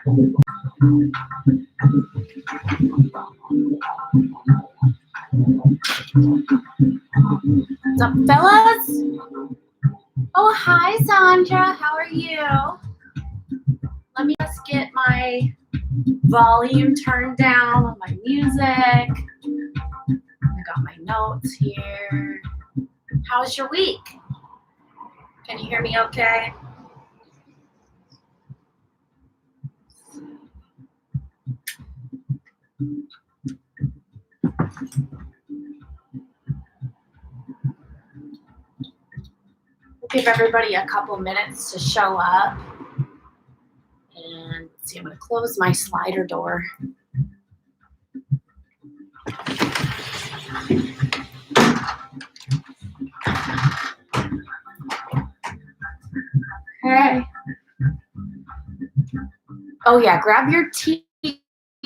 What's up, fellas? Oh, hi, Sandra. How are you? Let me just get my volume turned down on my music. I got my notes here. How's your week? Can you hear me okay? We'll give everybody a couple minutes to show up. And let's see, I'm going to close my slider door. Hey. Oh, yeah, grab your tea.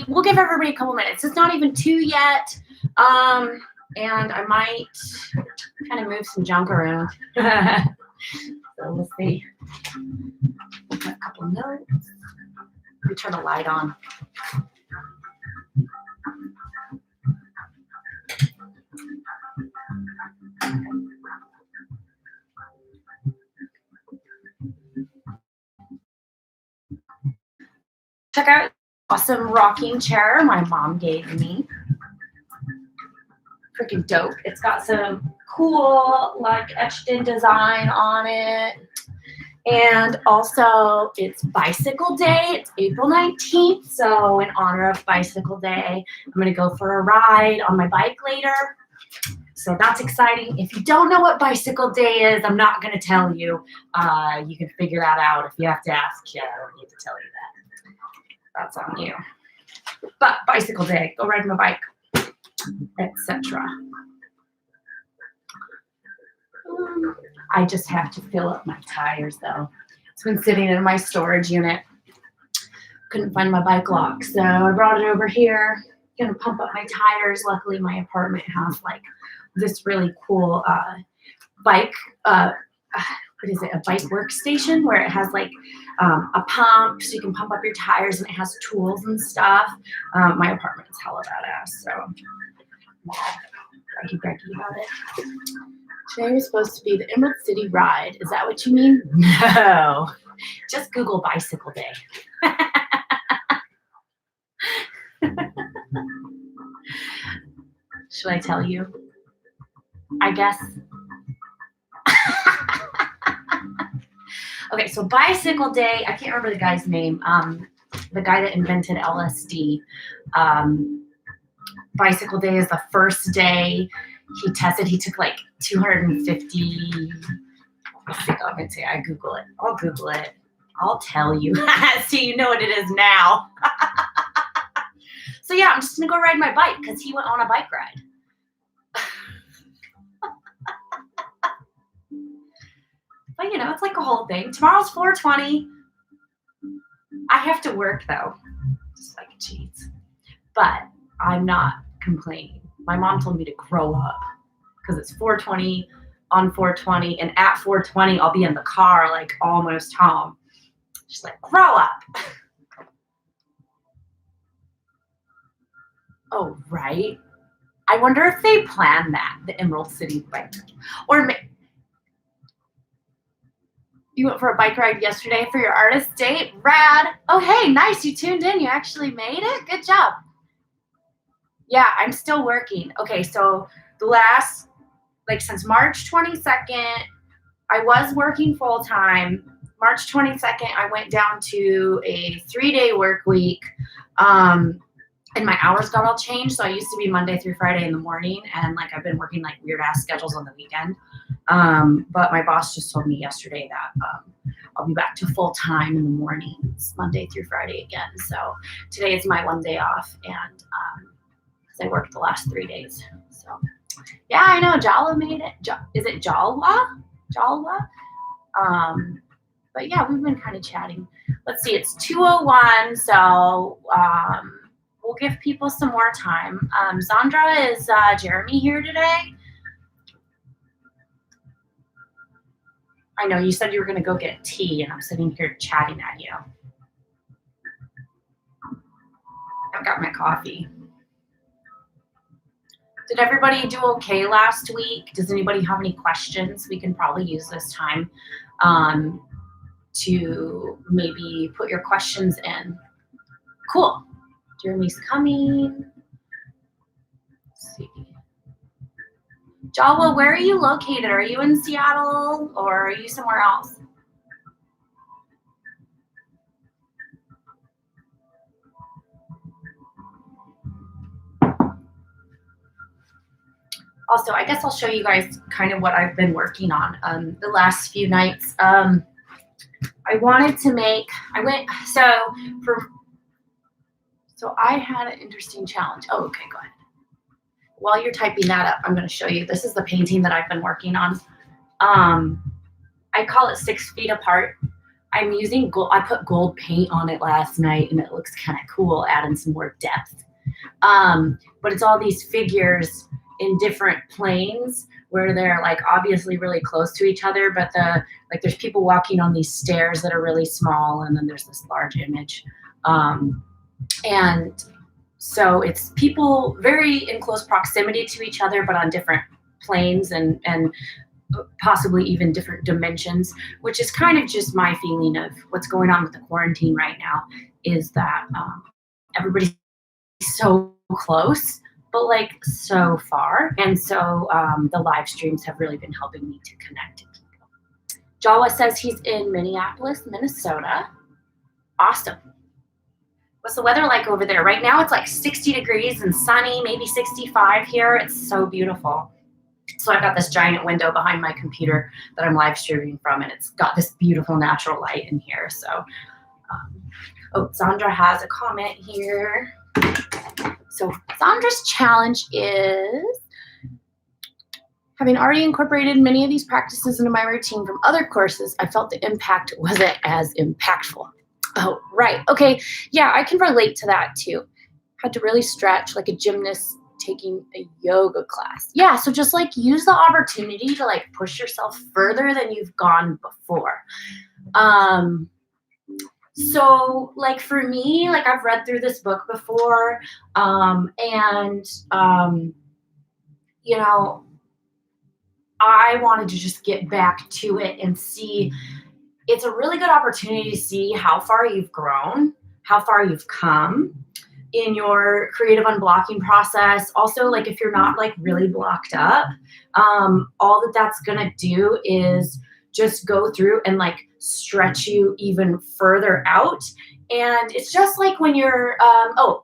We'll give everybody a couple minutes. It's not even 2 yet. And I might kind of move some junk around. So we'll see. A couple notes. Let me turn the light on. Check out awesome rocking chair my mom gave me. Freaking dope. It's got some cool, like, etched in design on it. And also, it's Bicycle Day. It's April 19th. So in honor of Bicycle Day, I'm going to go for a ride on my bike later. So that's exciting. If you don't know what Bicycle Day is, I'm not going to tell you. You can figure that out. If you have to ask, yeah, I don't need to tell you that. That's on you. But Bicycle Day, go ride my bike, etc. I just have to fill up my tires, though. It's been sitting in my storage unit. Couldn't find my bike lock, so I brought it over here. Gonna pump up my tires. Luckily, my apartment has like this really cool bike. What is it? A bike workstation where it has like a pump, so you can pump up your tires, and it has tools and stuff. My apartment is hella badass, so I'm braggy about it. Today was supposed to be the Emerald City ride. Is that what you mean? No. Just Google Bicycle Day. Should I tell you? I guess. Okay, so Bicycle Day, I can't remember the guy's name. The guy that invented LSD. Bicycle Day is the first day he tested. He took like 250. Let's see, I'm gonna say I Google it. I'll Google it. I'll tell you. So you know what it is now. So yeah, I'm just gonna go ride my bike because he went on a bike ride. But you know, it's like a whole thing. Tomorrow's 420. I have to work though. Just like cheats. But I'm not complaining. My mom told me to grow up because it's 420 on 420, and at 420 I'll be in the car like almost home. She's like, grow up. Oh, right. I wonder if they planned that, the Emerald City bike. Or you went for a bike ride yesterday for your artist date? Rad. Oh, hey, nice. You tuned in. You actually made it. Good job. Yeah, I'm still working. Okay, so the last, like since March 22nd, I was working full time. March 22nd, I went down to a 3-day work week. And my hours got all changed. So I used to be Monday through Friday in the morning, and like I've been working like weird ass schedules on the weekend. But my boss just told me yesterday that I'll be back to full time in the mornings, Monday through Friday again. So today is my 1 day off, and because I worked the last 3 days. So yeah, I know Jala made it. Is it Jalwa? Jalwa? But yeah, we've been kind of chatting. Let's see, it's 2:01, so we'll give people some more time. Zandra, is Jeremy here today? I know you said you were going to go get tea, and I'm sitting here chatting at you. I got my coffee. Did everybody do okay last week? Does anybody have any questions? We can probably use this time to maybe put your questions in. Cool. Jeremy's coming. Let's see. Jawa, where are you located? Are you in Seattle or are you somewhere else? Also, I guess I'll show you guys kind of what I've been working on the last few nights. I wanted to make, so I had an interesting challenge. Oh, okay, go ahead. While you're typing that up, I'm going to show you. This is the painting that I've been working on. I call it 6 feet apart. I'm using gold. I put gold paint on it last night, and it looks kind of cool, adding some more depth. But it's all these figures in different planes where they're like obviously really close to each other, but there's people walking on these stairs that are really small, and then there's this large image. And so it's people very in close proximity to each other, but on different planes and possibly even different dimensions, which is kind of just my feeling of what's going on with the quarantine right now, is that everybody's so close, but like so far. And so the live streams have really been helping me to connect to people. Jawa says he's in Minneapolis, Minnesota. Awesome. What's the weather like over there? Right now it's like 60 degrees and sunny, maybe 65 here. It's so beautiful. So I've got this giant window behind my computer that I'm live streaming from, and it's got this beautiful natural light in here. So, oh, Sandra has a comment here. So Sandra's challenge is, having already incorporated many of these practices into my routine from other courses, I felt the impact wasn't as impactful. Oh, right. Okay. Yeah, I can relate to that too. Had to really stretch like a gymnast taking a yoga class. Yeah, so just like use the opportunity to like push yourself further than you've gone before. So like for me, like I've read through this book before, you know, I wanted to just get back to it and see. It's a really good opportunity to see how far you've grown, how far you've come in your creative unblocking process. Also, like if you're not like really blocked up, all that's gonna do is just go through and like stretch you even further out. And it's just like when you're,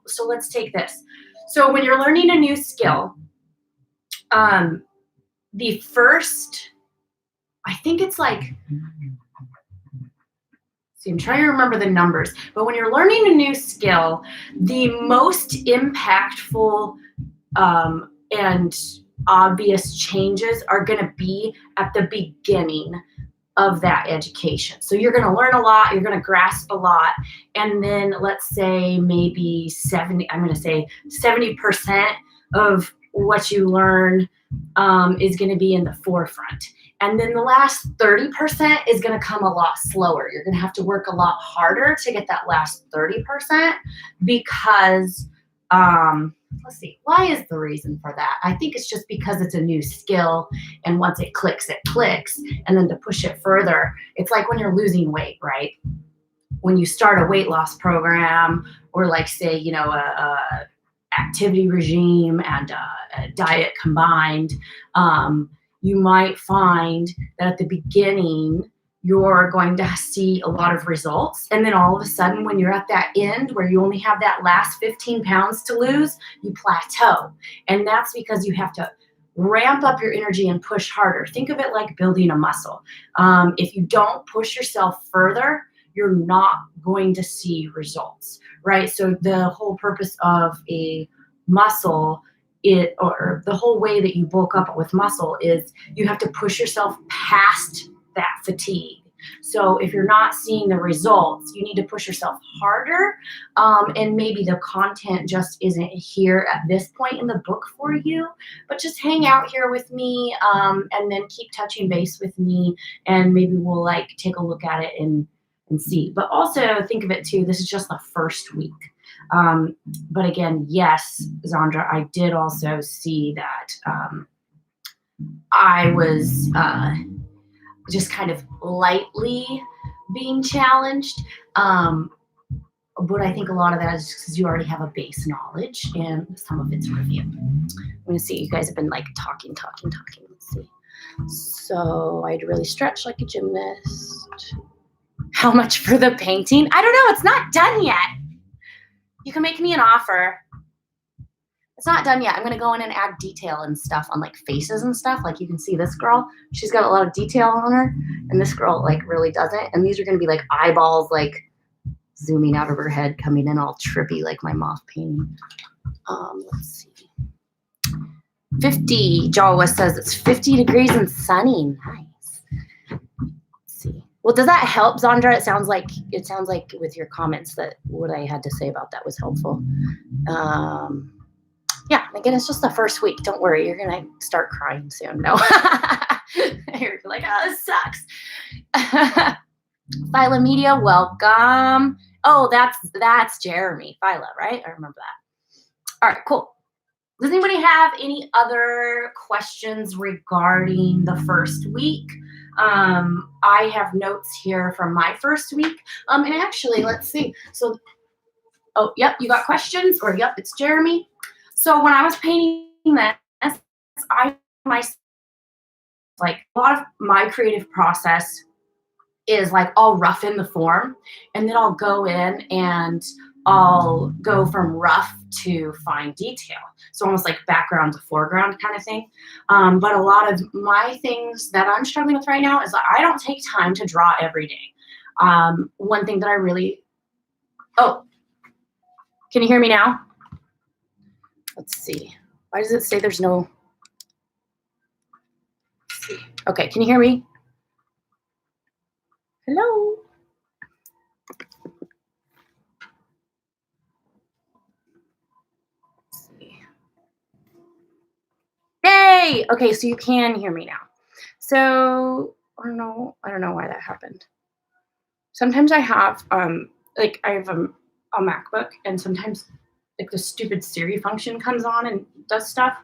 so let's take this. So when you're learning a new skill, the first, I think it's like, I'm trying to remember the numbers, but when you're learning a new skill, the most impactful and obvious changes are going to be at the beginning of that education. So you're going to learn a lot, you're going to grasp a lot, and then let's say maybe 70% of what you learn is going to be in the forefront. And then the last 30% is going to come a lot slower. You're going to have to work a lot harder to get that last 30% because, let's see, why is the reason for that? I think it's just because it's a new skill, and once it clicks, and then to push it further, it's like when you're losing weight, right? When you start a weight loss program, or like say, you know, a activity regime and a diet combined, you might find that at the beginning, you're going to see a lot of results. And then all of a sudden, when you're at that end where you only have that last 15 pounds to lose, you plateau. And that's because you have to ramp up your energy and push harder. Think of it like building a muscle. If you don't push yourself further, you're not going to see results, right? So the whole purpose of a muscle, or the whole way that you bulk up with muscle, is you have to push yourself past that fatigue. So if you're not seeing the results, you need to push yourself harder, and maybe the content just isn't here at this point in the book for you, but just hang out here with me, and then keep touching base with me, and maybe we'll like take a look at it in and see. But also think of it too, this is just the first week. But again, yes, Zandra, I did also see that I was just kind of lightly being challenged. But I think a lot of that is because you already have a base knowledge and some of it's review. I'm going to see, you guys have been like talking. Let's see. So I'd really stretch like a gymnast. How much for the painting? I don't know. It's not done yet. You can make me an offer. It's not done yet. I'm going to go in and add detail and stuff on like faces and stuff. Like you can see this girl, she's got a lot of detail on her, and this girl like really doesn't. And these are going to be like eyeballs, like zooming out of her head, coming in all trippy like my moth painting. Let's see. 50. Jawa says it's 50 degrees and sunny. Nice. Let's see. Well, does that help, Zandra? It sounds like with your comments that what I had to say about that was helpful. Yeah, again, it's just the first week. Don't worry, you're gonna start crying soon. No, you're like, oh, this sucks. Phyla Media, welcome. Oh, that's Jeremy. Phyla, right? I remember that. All right, cool. Does anybody have any other questions regarding the first week? I have notes here from my first week. And actually, let's see. So, oh, yep, you got questions? Or yep, it's Jeremy. So when I was painting this, I myself, like a lot of my creative process is like I'll roughen the form and then I'll go in and I'll go from rough to fine detail. So almost like background to foreground kind of thing. But a lot of my things that I'm struggling with right now is I don't take time to draw every day. One thing that I really, oh, can you hear me now? Let's see. Why does it say there's no, let's see. Okay, can you hear me? Hello? Let's see. Yay! Okay, so you can hear me now. So I don't know why that happened. Sometimes I have like I have a MacBook, and sometimes like the stupid Siri function comes on and does stuff.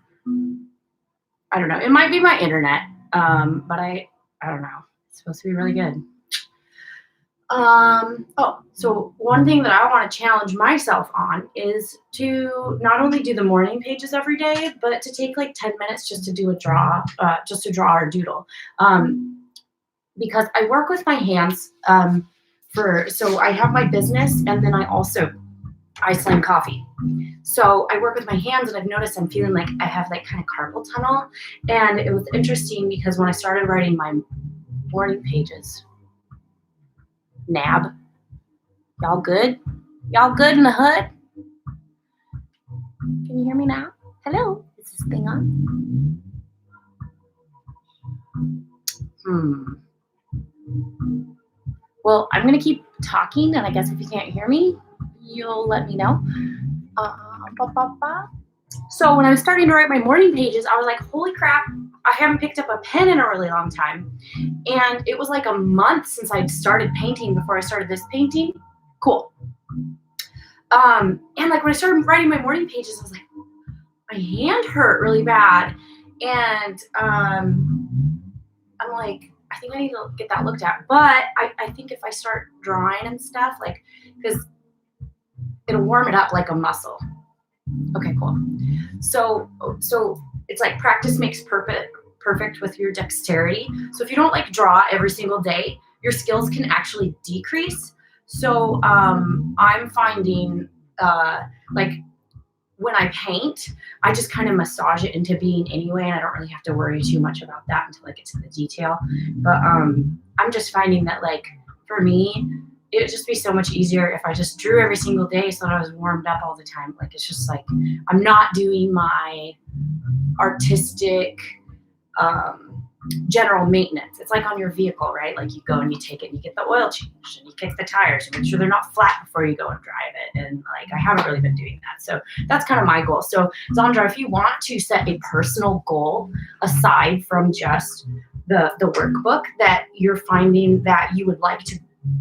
I don't know. It might be my internet, but I don't know. It's supposed to be really good. Oh, so one thing that I want to challenge myself on is to not only do the morning pages every day, but to take like 10 minutes just to do a draw, just to draw or doodle. Because I work with my hands, so I have my business, and then I slam coffee. So I work with my hands, and I've noticed I'm feeling like I have like kind of carpal tunnel. And it was interesting because when I started writing my morning pages, Nab, y'all good? Y'all good in the hood? Can you hear me now? Hello, is this thing on? Well, I'm gonna keep talking, and I guess if you can't hear me, you'll let me know. So when I was starting to write my morning pages, I was like, holy crap, I haven't picked up a pen in a really long time. And it was like a month since I'd started painting before I started this painting. Cool. And like when I started writing my morning pages, I was like, my hand hurt really bad. And I'm like, I think I need to get that looked at. But I think if I start drawing and stuff, like, because it'll warm it up like a muscle. Okay, cool. So it's like practice makes perfect with your dexterity. So if you don't like draw every single day, your skills can actually decrease. So I'm finding like when I paint, I just kind of massage it into being anyway, and I don't really have to worry too much about that until I get to the detail. But I'm just finding that like for me, it would just be so much easier if I just drew every single day so that I was warmed up all the time. Like, it's just like, I'm not doing my artistic general maintenance. It's like on your vehicle, right? Like you go and you take it and you get the oil changed and you kick the tires and make sure they're not flat before you go and drive it. And like, I haven't really been doing that. So that's kind of my goal. So Zandra, if you want to set a personal goal aside from just the workbook that you're finding that you would like to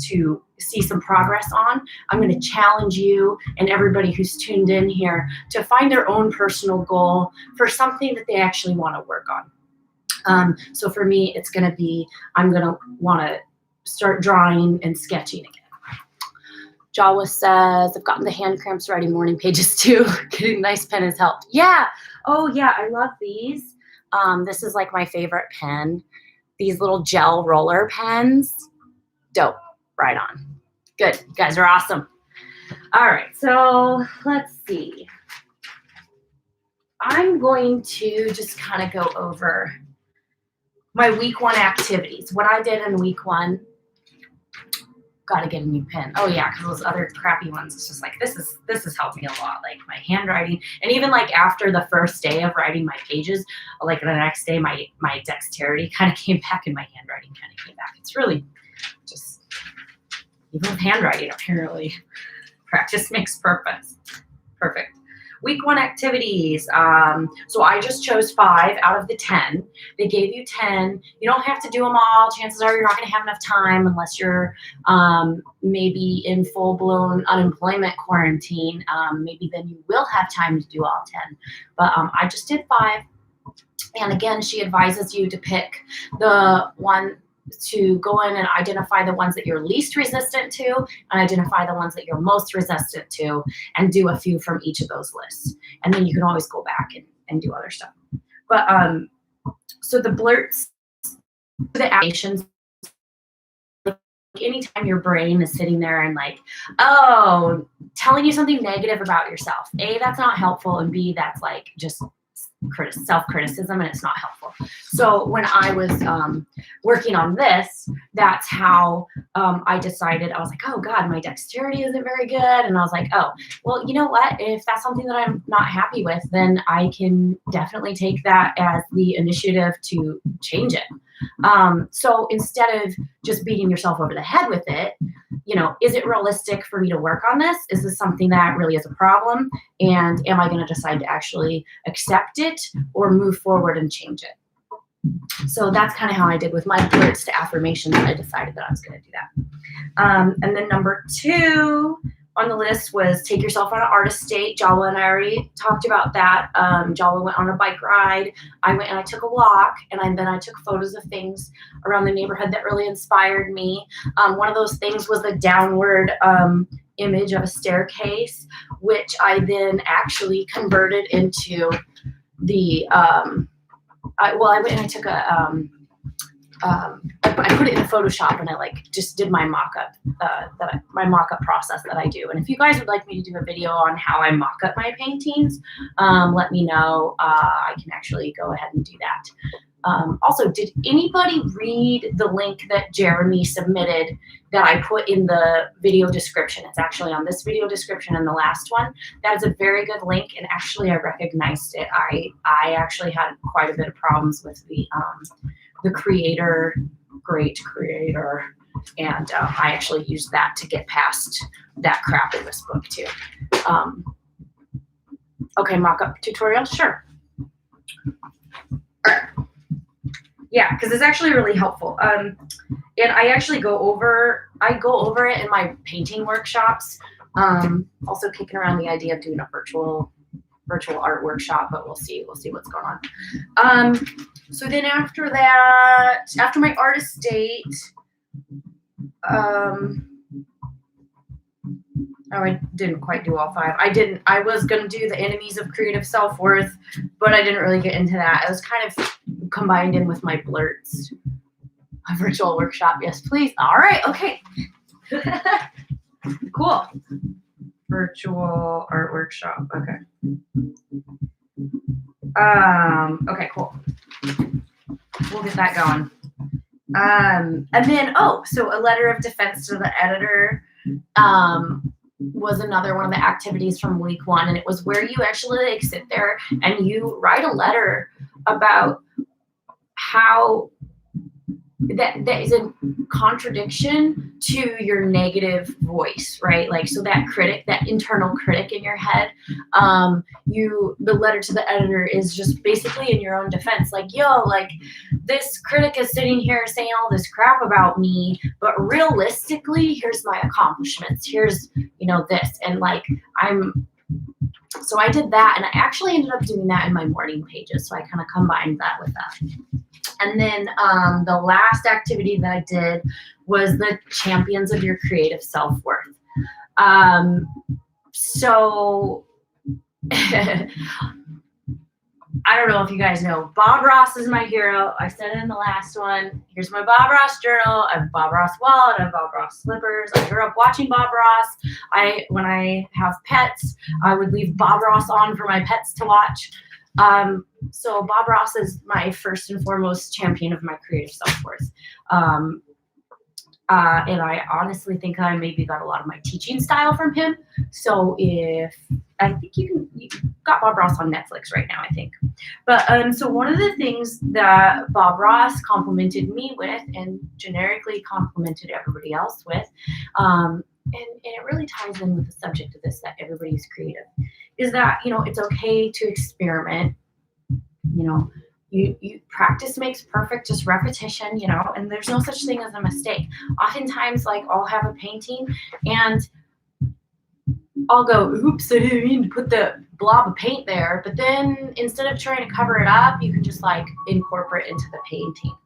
to see some progress on. I'm going to challenge you and everybody who's tuned in here to find their own personal goal for something that they actually want to work on. So for me, it's going to be, I'm going to want to start drawing and sketching again. Jawa says, I've gotten the hand cramps writing morning pages too. Getting a nice pen has helped. Yeah. Oh yeah, I love these. This is like my favorite pen. These little gel roller pens. Dope. Right on. Good. You guys are awesome. All right. So let's see. I'm going to just kind of go over my week 1 activities. What I did in week 1. Got to get a new pen. Oh yeah, because those other crappy ones, it's just like, this has helped me a lot. Like my handwriting, and even like after the first day of writing my pages, like the next day, my dexterity kind of came back and my handwriting kind of came back. It's really just, even with handwriting, apparently, practice makes perfect. Week 1 activities. So I just chose 5 out of the 10. They gave you 10. You don't have to do them all. Chances are you're not going to have enough time unless you're maybe in full-blown unemployment quarantine. Maybe then you will have time to do all 10. But I just did 5. And again, she advises you to pick the one to go in and identify the ones that you're least resistant to and identify the ones that you're most resistant to and do a few from each of those lists. And then you can always go back and do other stuff. But so the blurts, the actions, like anytime your brain is sitting there and like, oh, telling you something negative about yourself. A, that's not helpful, and B, that's like just self-criticism, and it's not helpful. So when I was working on this, that's how I decided. I was like, oh God, my dexterity isn't very good. And I was like, oh, well, you know what? If that's something that I'm not happy with, then I can definitely take that as the initiative to change it. So instead of just beating yourself over the head with it, you know, is it realistic for me to work on this? Is this something that really is a problem? And am I going to decide to actually accept it or move forward and change it? So that's kind of how I did with my blurts to affirmations. I decided that I was going to do that. And then number 2 on the list was take yourself on an artist date. Jawa and I already talked about that. Jawa went on a bike ride. I went and I took a walk, and then I took photos of things around the neighborhood that really inspired me. One of those things was the downward image of a staircase, which I then actually converted into the, I went and I took I put it in Photoshop, and I like just did my mock-up, my mock-up process that I do. And if you guys would like me to do a video on how I mock up my paintings, let me know. I can actually go ahead and do that. Also, did anybody read the link that Jeremy submitted that I put in the video description? It's actually on this video description and the last one. That is a very good link, and actually I recognized it. I actually had quite a bit of problems with the creator, great creator, and I actually used that to get past that crap in this book too. Okay, mock-up tutorial, sure. Yeah, because it's actually really helpful. And I actually go over it in my painting workshops. Also kicking around the idea of doing a virtual art workshop, but we'll see what's going on. So then after that, after my artist date, I didn't quite do all 5. I was going to do the enemies of creative self-worth, but I didn't really get into that. It was kind of combined in with my blurts. A virtual workshop, yes, please. All right, okay. Cool. Virtual art workshop, okay. Okay, cool. We'll get that going. And then, so a letter of defense to the editor was another one of the activities from week 1, and it was where you actually like sit there and you write a letter about how that is a contradiction to your negative voice, right? Like, so that critic, that internal critic in your head, the letter to the editor is just basically in your own defense. Like, yo, like this critic is sitting here saying all this crap about me, but realistically, here's my accomplishments. Here's, this. And like, so I did that, and I actually ended up doing that in my morning pages. So I kind of combined that with that. And then the last activity that I did was the champions of your creative self-worth. So I don't know if you guys know, Bob Ross is my hero. I said it in the last one. Here's my Bob Ross journal. I have Bob Ross wallet. I have Bob Ross slippers. I grew up watching Bob Ross. When I have pets, I would leave Bob Ross on for my pets to watch. So Bob Ross is my first and foremost champion of my creative self-worth. And I honestly think I maybe got a lot of my teaching style from him. So I think you got Bob Ross on Netflix right now, I think. But so one of the things that Bob Ross complimented me with, and generically complimented everybody else with, and it really ties in with the subject of this, that everybody's creative, is that, it's okay to experiment. You practice makes perfect, just repetition, and there's no such thing as a mistake. Oftentimes, like, I'll have a painting and I'll go, oops, I didn't mean to put the blob of paint there. But then instead of trying to cover it up, you can just like incorporate into the painting.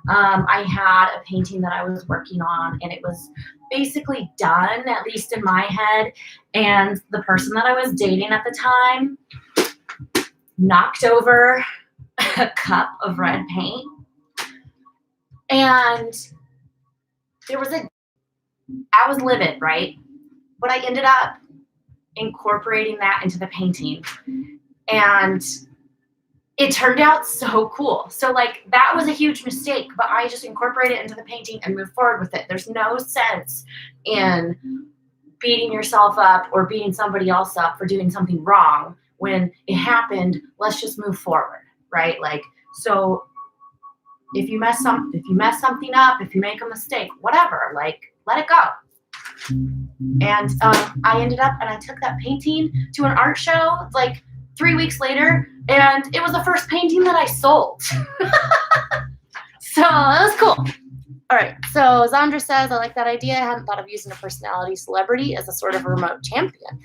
I had a painting that I was working on, and it was basically done, at least in my head. And the person that I was dating at the time knocked over a cup of red paint, and I was livid, right? But I ended up incorporating that into the painting, and it turned out so cool. So like, that was a huge mistake, but I just incorporated it into the painting and moved forward with it. There's no sense in beating yourself up or beating somebody else up for doing something wrong. When it happened, let's just move forward. Right? Like, so if you mess something up, if you make a mistake, whatever, like, let it go. And I ended up, and I took that painting to an art show like 3 weeks later, and it was the first painting that I sold. So that was cool. All right. So Zandra says, I like that idea. I hadn't thought of using a personality celebrity as a sort of remote champion.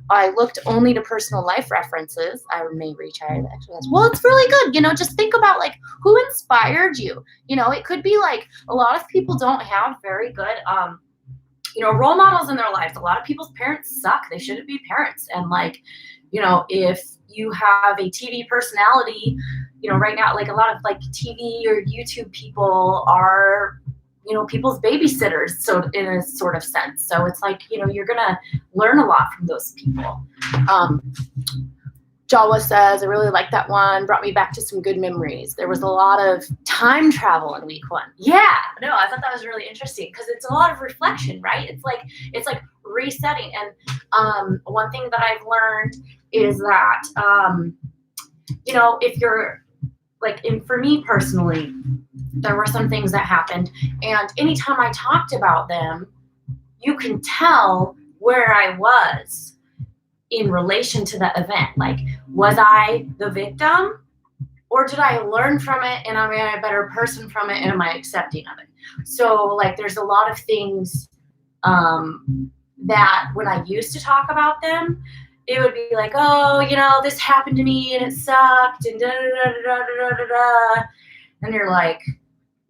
I looked only to personal life references. I may reach out to the exercise. Well, it's really good. Just think about like who inspired you. It could be like a lot of people don't have very good, role models in their lives. A lot of people's parents suck. They shouldn't be parents. And like, if you have a TV personality, right now, like a lot of like TV or YouTube people are, people's babysitters, so in a sort of sense. So it's like, you're gonna learn a lot from those people. Jawa says, I really like that one. Brought me back to some good memories. There was a lot of time travel in week 1. Yeah, no, I thought that was really interesting because it's a lot of reflection, right? It's like resetting. And one thing that I've learned is that, if you're like, for me personally, there were some things that happened, and anytime I talked about them, you can tell where I was in relation to that event. Like, was I the victim, or did I learn from it and am I a better person from it, and am I accepting of it? So like, there's a lot of things that when I used to talk about them, it would be like, oh, this happened to me and it sucked and da da da da da da da. And you're like,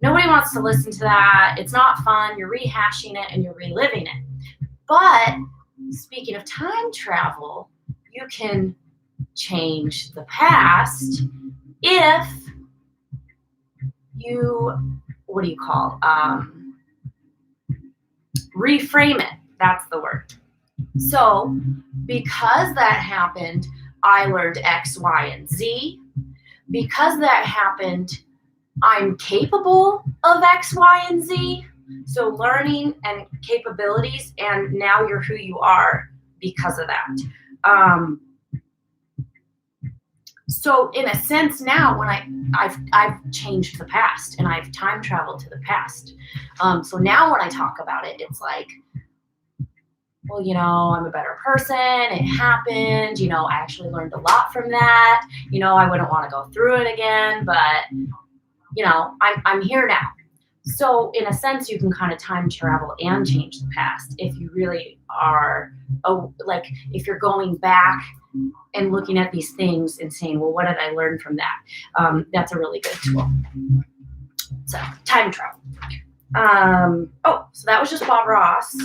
nobody wants to listen to that. It's not fun. You're rehashing it and you're reliving it. But speaking of time travel, you can change the past if you, reframe it. That's the word. So because that happened, I learned X, Y, and Z. Because that happened, I'm capable of X, Y, and Z. So learning and capabilities, and now you're who you are because of that. So in a sense now, when I've changed the past and I've time traveled to the past. So now when I talk about it, it's like, well, you know, I'm a better person. It happened. You know, I actually learned a lot from that. You know, I wouldn't want to go through it again, but you know, I'm here now. So in a sense, you can kind of time travel and change the past if you really are, like if you're going back and looking at these things and saying, well, what did I learn from that? That's a really good tool. So time travel. Oh, so that was just Bob Ross.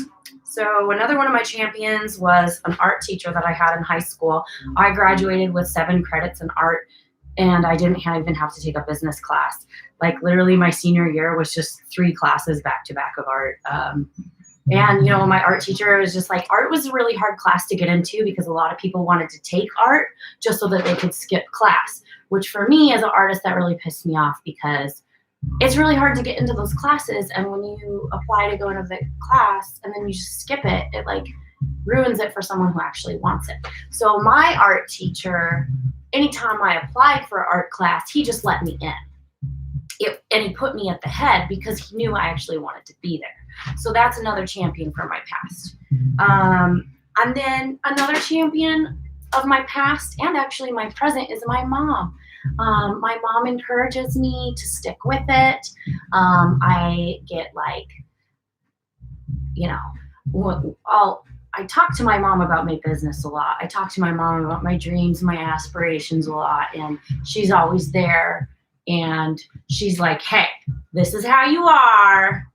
So another one of my champions was an art teacher that I had in high school. I graduated with 7 credits in art, and I didn't even have to take a business class. Like literally my senior year was just 3 classes back to back of art. And, you know, my art teacher was just like, art was a really hard class to get into because a lot of people wanted to take art just so that they could skip class, which for me as an artist, that really pissed me off because it's really hard to get into those classes. And when you apply to go into the class and then you just skip it, it like ruins it for someone who actually wants it. So my art teacher, anytime I applied for art class, he just let me in. And he put me at the head because he knew I actually wanted to be there. So that's another champion from my past. And then another champion of my past and actually my present is my mom. My mom encourages me to stick with it. I get like, you know, I talk to my mom about my business a lot. I talk to my mom about my dreams, my aspirations a lot, and she's always there. And she's like, hey, this is how you are.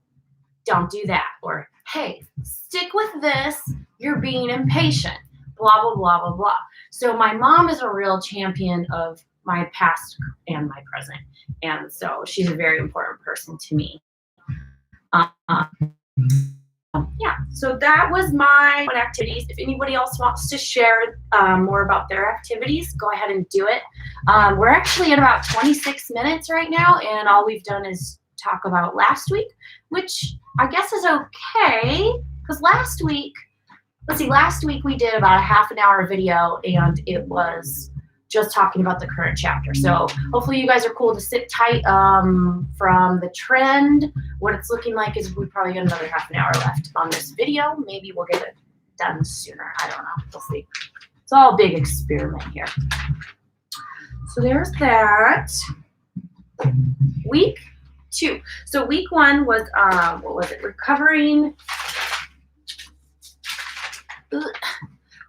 Don't do that. Or, hey, stick with this. You're being impatient. Blah, blah, blah, blah, blah. So my mom is a real champion of my past and my present. And so she's a very important person to me. Yeah, so that was my activities. If anybody else wants to share more about their activities, go ahead and do it. We're actually at about 26 minutes right now, and all we've done is talk about last week, which I guess is okay, because last week we did about a half an hour video, and it was just talking about the current chapter. So hopefully you guys are cool to sit tight from the trend. What it's looking like is we probably got another half an hour left on this video. Maybe we'll get it done sooner. I don't know. We'll see. It's all a big experiment here. So there's that. Week 2. So week 1 was, what was it? Recovering.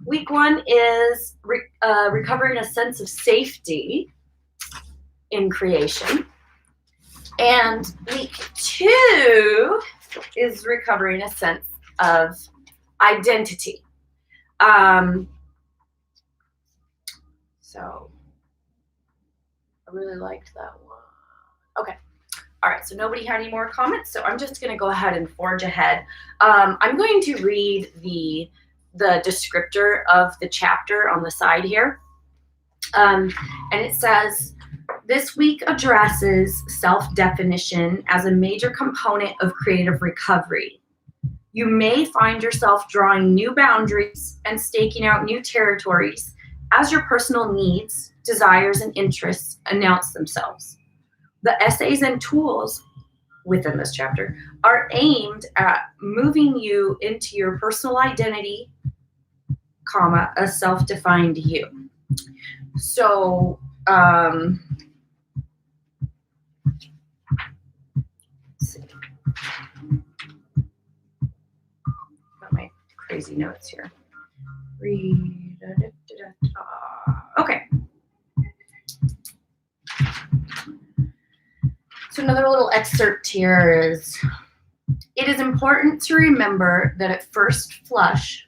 Week 1 is recovering a sense of safety in creation. And week 2 is recovering a sense of identity. So I really liked that one. Okay. All right, so nobody had any more comments, so I'm just going to go ahead and forge ahead. I'm going to read the descriptor of the chapter on the side here. And it says, this week addresses self-definition as a major component of creative recovery. You may find yourself drawing new boundaries and staking out new territories as your personal needs, desires, and interests announce themselves. The essays and tools within this chapter are aimed at moving you into your personal identity, a self-defined you. So, let's see. Got my crazy notes here. Okay. So another little excerpt here is, it is important to remember that at first flush,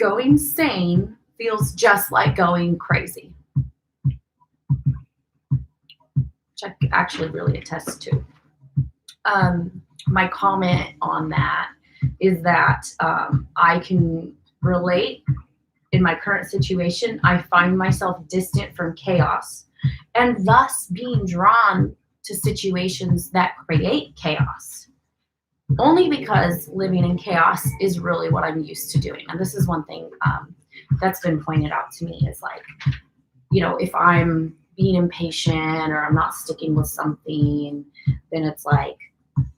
going sane feels just like going crazy, which I actually really attest to. My comment on that is that I can relate in my current situation. I find myself distant from chaos and thus being drawn to situations that create chaos. Only because living in chaos is really what I'm used to doing. And this is one thing that's been pointed out to me is like, you know, if I'm being impatient or I'm not sticking with something, then it's like,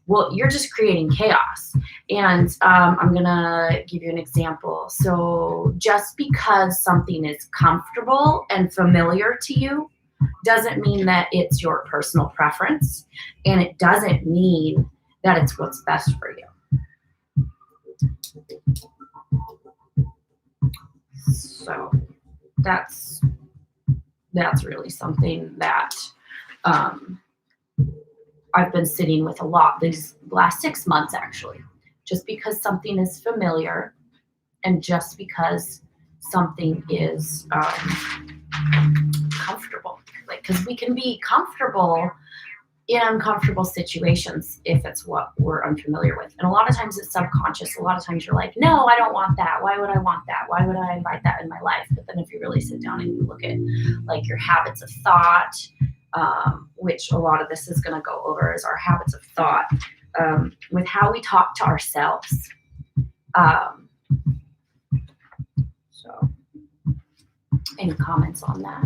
well, you're just creating chaos. And I'm going to give you an example. So just because something is comfortable and familiar to you doesn't mean that it's your personal preference. And it doesn't mean that it's what's best for you. So that's really something that I've been sitting with a lot these last 6 months, actually. Just because something is familiar and just because something is comfortable. Like, because we can be comfortable in uncomfortable situations if it's what we're unfamiliar with. And a lot of times it's subconscious. A lot of times you're like, no, I don't want that. Why would I want that? Why would I invite that in my life? But then if you really sit down and you look at like your habits of thought, which a lot of this is going to go over is our habits of thought, with how we talk to ourselves. So any comments on that?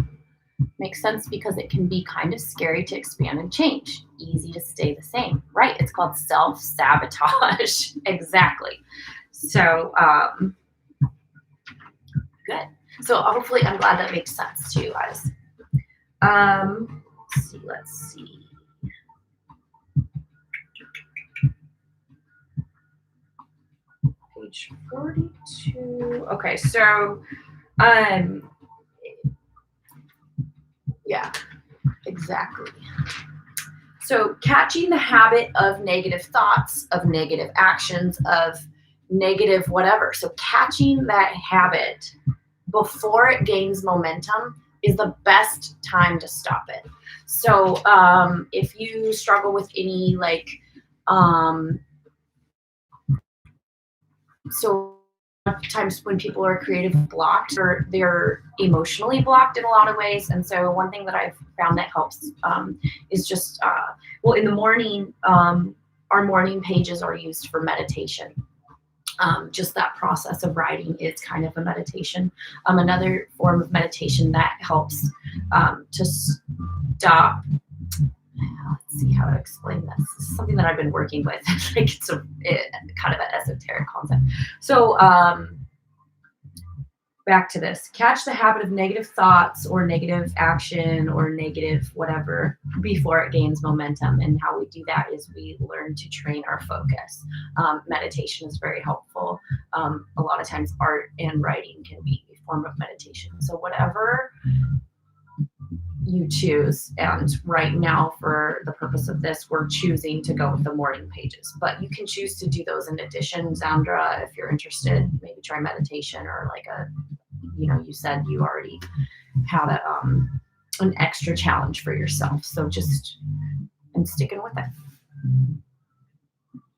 Makes sense because it can be kind of scary to expand and change, easy to stay the same, right? It's called self-sabotage. Exactly. So good. So hopefully I'm glad that makes sense to you guys. Let's see. Page 42. Okay, so yeah, exactly. So catching the habit of negative thoughts, of negative actions, of negative whatever. So catching that habit before it gains momentum is the best time to stop it. So if you struggle with any like, so times when people are creatively blocked or they're emotionally blocked in a lot of ways. And so one thing that I've found that helps is just, well, in the morning, our morning pages are used for meditation. Just that process of writing is kind of a meditation. Another form of meditation that helps to stop. Let's see how to explain this. This is something that I've been working with. Like it's kind of an esoteric concept. So back to this. Catch the habit of negative thoughts or negative action or negative whatever before it gains momentum. And how we do that is we learn to train our focus. Meditation is very helpful. A lot of times art and writing can be a form of meditation. So whatever you choose, and right now for the purpose of this we're choosing to go with the morning pages, but you can choose to do those in addition. Zandra, if you're interested, maybe try meditation or like a, you know, you said you already had an extra challenge for yourself, so just I'm sticking with it.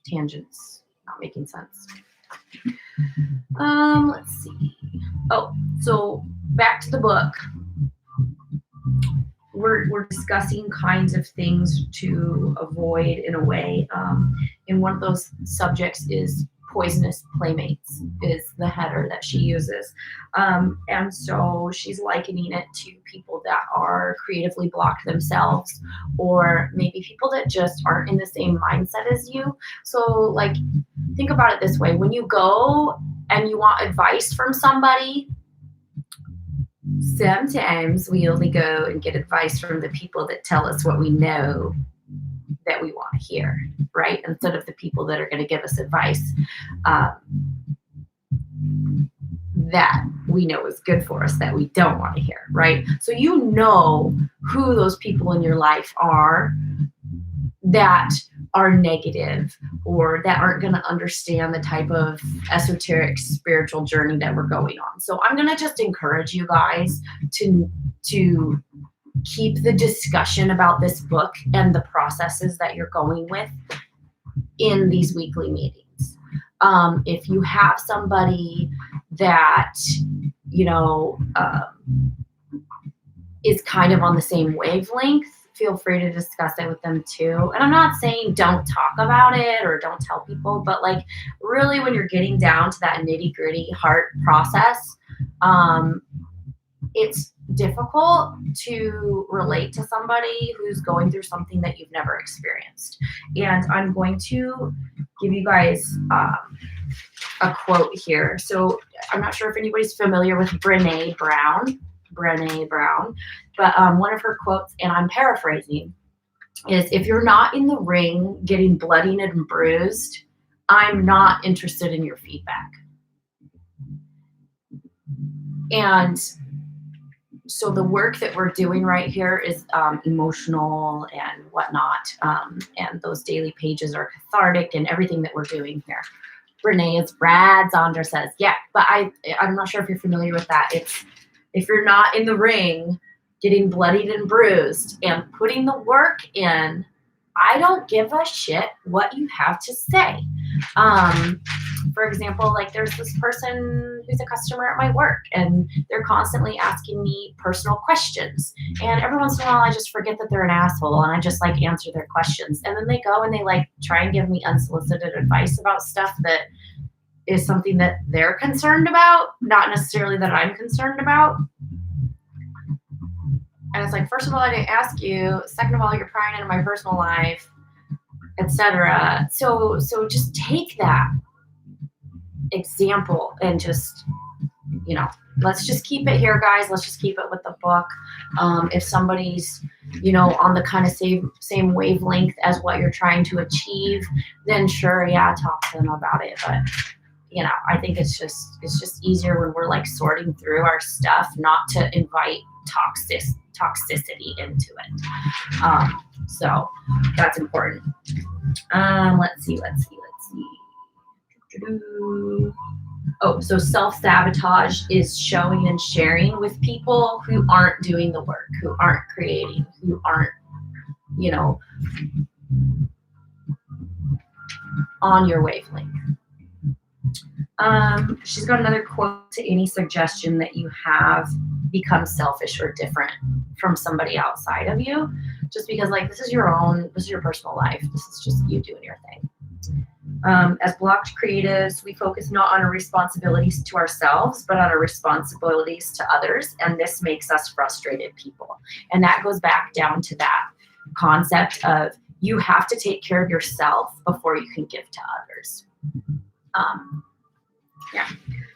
Tangents not making sense. Let's see. Oh, so back to the book. We're discussing kinds of things to avoid in a way. And one of those subjects is poisonous playmates is the header that she uses. And so she's likening it to people that are creatively blocked themselves, or maybe people that just aren't in the same mindset as you. So like, think about it this way. When you go and you want advice from somebody, sometimes we only go and get advice from the people that tell us what we know that we want to hear, right? Instead of the people that are going to give us advice that we know is good for us that we don't want to hear, right? So you know who those people in your life are that are negative or that aren't going to understand the type of esoteric spiritual journey that we're going on. So I'm going to just encourage you guys to keep the discussion about this book and the processes that you're going with in these weekly meetings. If you have somebody that, you know, is kind of on the same wavelength, feel free to discuss it with them too. And I'm not saying don't talk about it or don't tell people, but like really when you're getting down to that nitty gritty heart process, It's difficult to relate to somebody who's going through something that you've never experienced. And I'm going to give you guys a quote here. So I'm not sure if anybody's familiar with Brené Brown, but one of her quotes, and I'm paraphrasing, is, if you're not in the ring getting bloodied and bruised, I'm not interested in your feedback. And so the work that we're doing right here is emotional and whatnot. And those daily pages are cathartic and everything that we're doing here. Renee is rad. Zandra says, yeah, but I'm not sure if you're familiar with that. It's, if you're not in the ring getting bloodied and bruised and putting the work in, I don't give a shit what you have to say. For example, like there's this person who's a customer at my work and they're constantly asking me personal questions. And every once in a while, I just forget that they're an asshole and I just like answer their questions. And then they go and they like try and give me unsolicited advice about stuff that is something that they're concerned about, not necessarily that I'm concerned about. And it's like, first of all, I didn't ask you. Second of all, you're prying into my personal life, etc. So just take that example and just, you know, let's just keep it here, guys. Let's just keep it with the book. If somebody's, you know, on the kind of same wavelength as what you're trying to achieve, then sure, yeah, talk to them about it. But you know, I think it's just easier when we're like sorting through our stuff, not to invite toxicity into it. So that's important. Let's see. Oh, so self-sabotage is showing and sharing with people who aren't doing the work, who aren't creating, who aren't, you know, on your wavelength. She's got another quote: to any suggestion that you have become selfish or different from somebody outside of you, just because like this is your personal life. This is just you doing your thing. As blocked creatives, we focus not on our responsibilities to ourselves, but on our responsibilities to others. And this makes us frustrated people. And that goes back down to that concept of you have to take care of yourself before you can give to others. Yeah.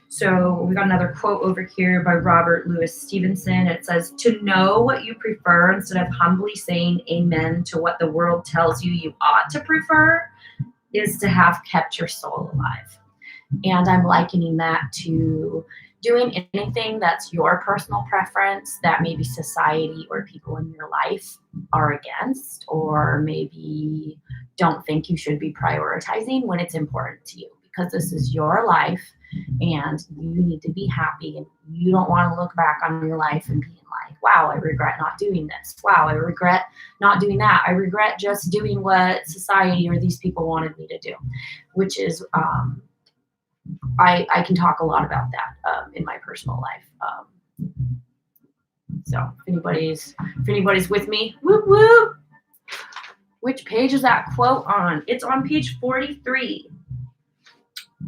So we got another quote over here by Robert Louis Stevenson. It says, to know what you prefer instead of humbly saying amen to what the world tells you you ought to prefer is to have kept your soul alive. And I'm likening that to doing anything that's your personal preference that maybe society or people in your life are against, or maybe don't think you should be prioritizing when it's important to you, because this is your life and you need to be happy, and you don't want to look back on your life and being like, wow, I regret not doing this. Wow, I regret not doing that. I regret just doing what society or these people wanted me to do, which is, I can talk a lot about that in my personal life. So if anybody's with me, whoop, whoop. Which page is that quote on? It's on page 43.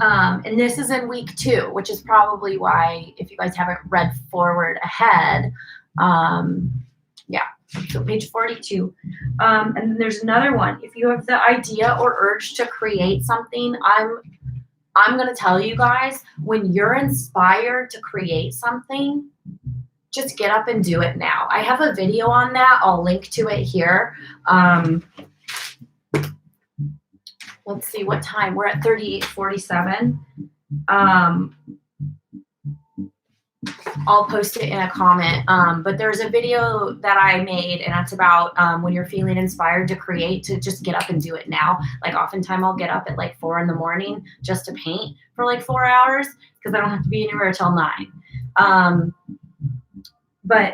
And this is in week 2, which is probably why, if you guys haven't read forward ahead, yeah, so page 42. And then there's another one. If you have the idea or urge to create something, I'm going to tell you guys, when you're inspired to create something, just get up and do it now. I have a video on that. I'll link to it here. Let's see what time. We're at 38:47. I'll post it in a comment. But there's a video that I made, and it's about when you're feeling inspired to create, to just get up and do it now. Like oftentimes I'll get up at like 4 in the morning just to paint for like 4 hours because I don't have to be anywhere till 9. But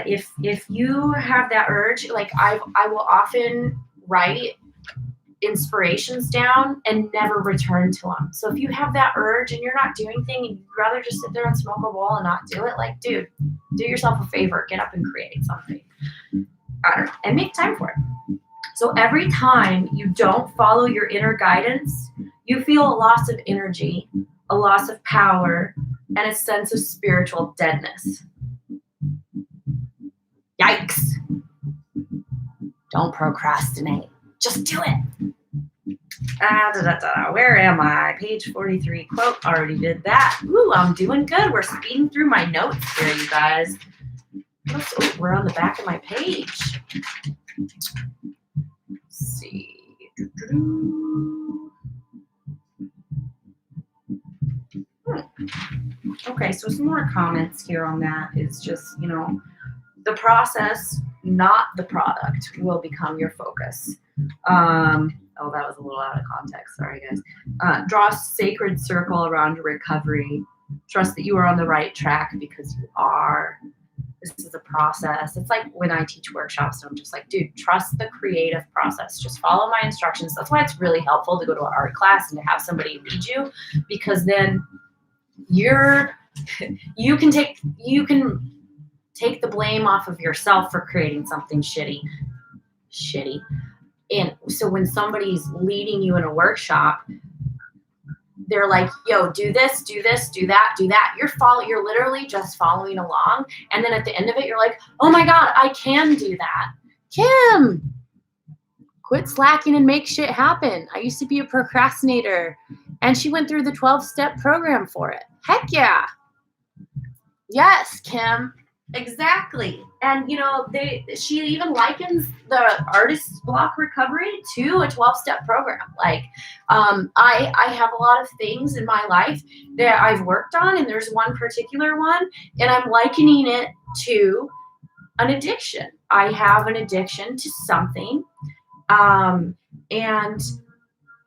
if you have that urge, like I will often write inspirations down and never return to them. So if you have that urge and you're not doing anything and you'd rather just sit there and smoke a bowl and not do it, like, dude, do yourself a favor, get up and create something. I don't know, and make time for it. So every time you don't follow your inner guidance, you feel a loss of energy, a loss of power, and a sense of spiritual deadness. Yikes. Don't procrastinate. Just do it. Where am I? Page 43 quote. Already did that. Ooh, I'm doing good. We're speeding through my notes here, you guys. Oh, we're on the back of my page. Let's see. Okay, so some more comments here on that is just, you know, the process, not the product, will become your focus. Oh, that was a little out of context. Sorry, guys. Draw a sacred circle around your recovery. Trust that you are on the right track because you are. This is a process. It's like when I teach workshops, and I'm just like, dude, trust the creative process. Just follow my instructions. That's why it's really helpful to go to an art class and to have somebody lead you, because then you can take the blame off of yourself for creating something shitty. And so when somebody's leading you in a workshop, they're like, yo, do this, do that. You're literally just following along. And then at the end of it, you're like, oh my God, I can do that. Kim, quit slacking and make shit happen. I used to be a procrastinator, and she went through the 12-step program for it. Heck yeah. Yes, Kim. Exactly. And, you know, she even likens the artist's block recovery to a 12-step program. Like, I have a lot of things in my life that I've worked on, and there's one particular one, and I'm likening it to an addiction. I have an addiction to something, and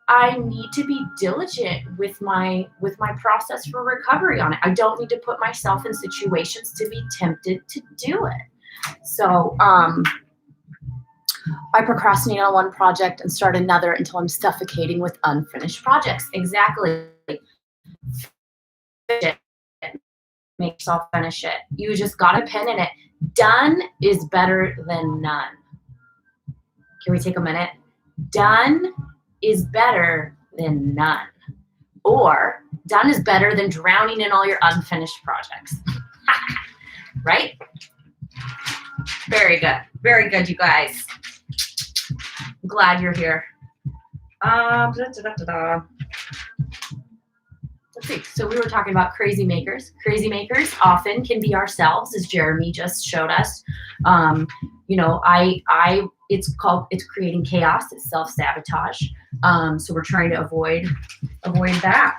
I need to be diligent with my process for recovery on it. I don't need to put myself in situations to be tempted to do it. So I procrastinate on one project and start another until I'm suffocating with unfinished projects. Exactly. Make yourself finish it. You just got a pen in it. Done is better than none. Can we take a minute? Done is better than none. Or done is better than drowning in all your unfinished projects. Right? Very good. Very good, you guys. I'm glad you're here. Let's see. So we were talking about crazy makers. Crazy makers often can be ourselves, as Jeremy just showed us. You know, it's creating chaos. It's self-sabotage. So we're trying to avoid that.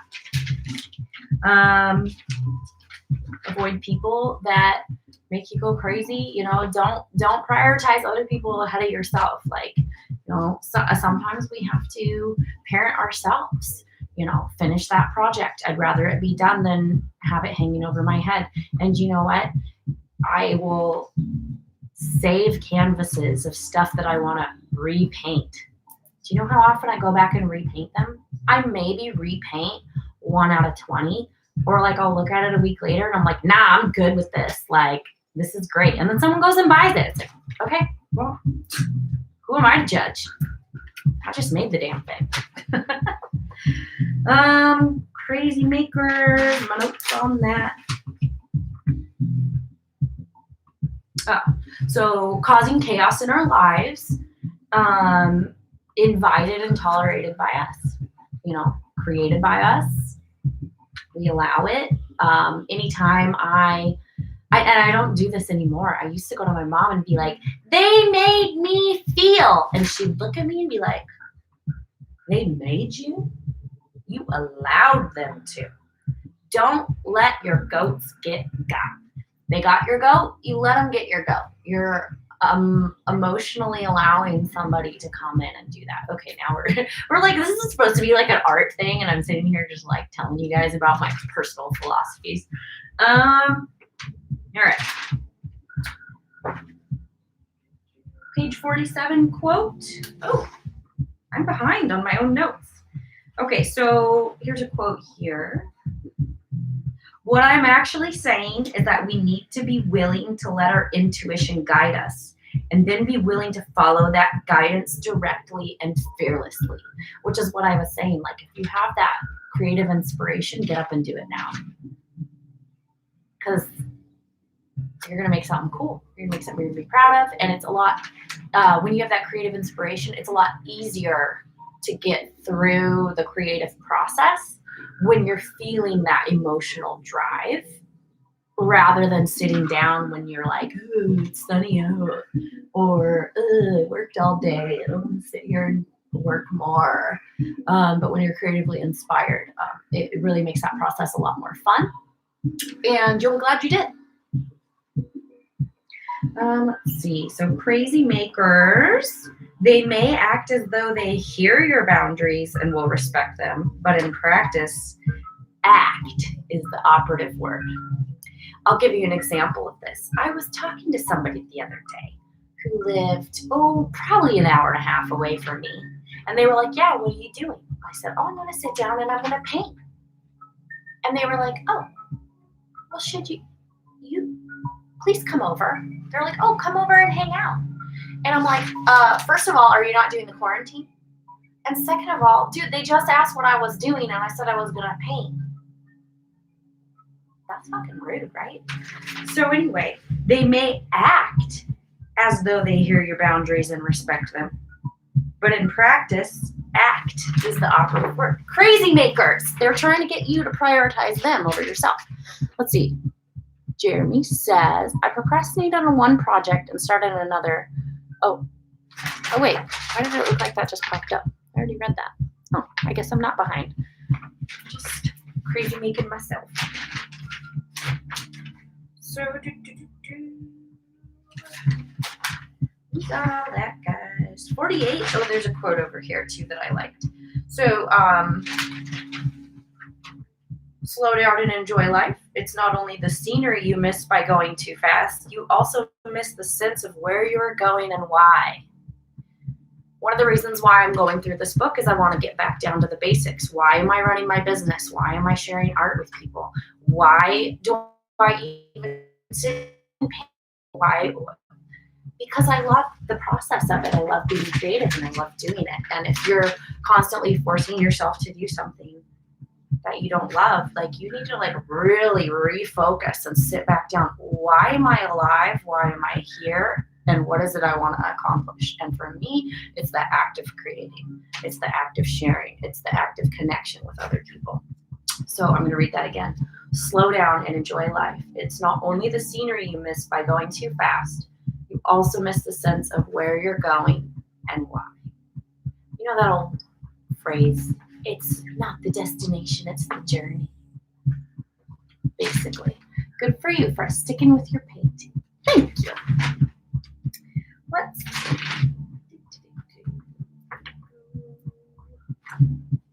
Avoid people that make you go crazy. You know, don't prioritize other people ahead of yourself. Like, you know, sometimes we have to parent ourselves. You know, finish that project. I'd rather it be done than have it hanging over my head. And you know what? I will save canvases of stuff that I want to repaint. Do you know how often I go back and repaint them? I maybe repaint 1 out of 20, or like I'll look at it a week later and I'm like, nah, I'm good with this. Like, this is great. And then someone goes and buys it. It's like, okay, well, who am I to judge? I just made the damn thing. Crazy makers, my notes on that. Oh, so causing chaos in our lives, invited and tolerated by us, you know, created by us. We allow it. Anytime and I don't do this anymore. I used to go to my mom and be like, they made me feel. And she'd look at me and be like, they made you? You allowed them to. Don't let your goats get got. They got your goat, you let them get your goat. You're emotionally allowing somebody to come in and do that. Okay, now we're like, this is supposed to be like an art thing, and I'm sitting here just like telling you guys about my personal philosophies. All right. Page 47 quote. Oh, I'm behind on my own notes. Okay, so here's a quote here. What I'm actually saying is that we need to be willing to let our intuition guide us, and then be willing to follow that guidance directly and fearlessly, which is what I was saying. Like, if you have that creative inspiration, get up and do it now. because you're going to make something cool. You're going to make something you're going to be proud of. And it's a lot, when you have that creative inspiration, it's a lot easier to get through the creative process when you're feeling that emotional drive, rather than sitting down when you're like, ooh, it's sunny out, or I worked all day, I don't want to sit here and work more. But when you're creatively inspired, it really makes that process a lot more fun. And you'll be glad you did. Let's see. So crazy makers, they may act as though they hear your boundaries and will respect them, but in practice, act is the operative word. I'll give you an example of this. I was talking to somebody the other day who lived, probably an hour and a half away from me. And they were like, yeah, what are you doing? I said, I'm going to sit down and I'm going to paint. And they were like, oh, well, should you please come over? They're like, oh, come over and hang out. And I'm like, first of all, are you not doing the quarantine? And second of all, dude, they just asked what I was doing and I said I was going to paint. That's fucking rude, right? So anyway, they may act as though they hear your boundaries and respect them. But in practice, act is the operative word. Crazy makers. They're trying to get you to prioritize them over yourself. Let's see. Jeremy says, I procrastinated on one project and started another. Oh, wait. Why did it look like that just popped up? I already read that. Oh, I guess I'm not behind. Just crazy making myself. So, who's all that, guys? 48. Oh, there's a quote over here, too, that I liked. So, slow down and enjoy life. It's not only the scenery you miss by going too fast, you also miss the sense of where you're going and why. One of the reasons why I'm going through this book is I want to get back down to the basics. Why am I running my business? Why am I sharing art with people? Why do I even sit and paint? Why? Because I love the process of it. I love being creative and I love doing it. And if you're constantly forcing yourself to do something that you don't love, like, you need to like really refocus and sit back down. Why am I alive? Why am I here? And what is it I want to accomplish? And for me, it's the act of creating. It's the act of sharing. It's the act of connection with other people. So I'm going to read that again. Slow down and enjoy life. It's not only the scenery you miss by going too fast, you also miss the sense of where you're going and why. You know that old phrase, it's not the destination, it's the journey. Basically. Good for you for sticking with your painting. Thank you.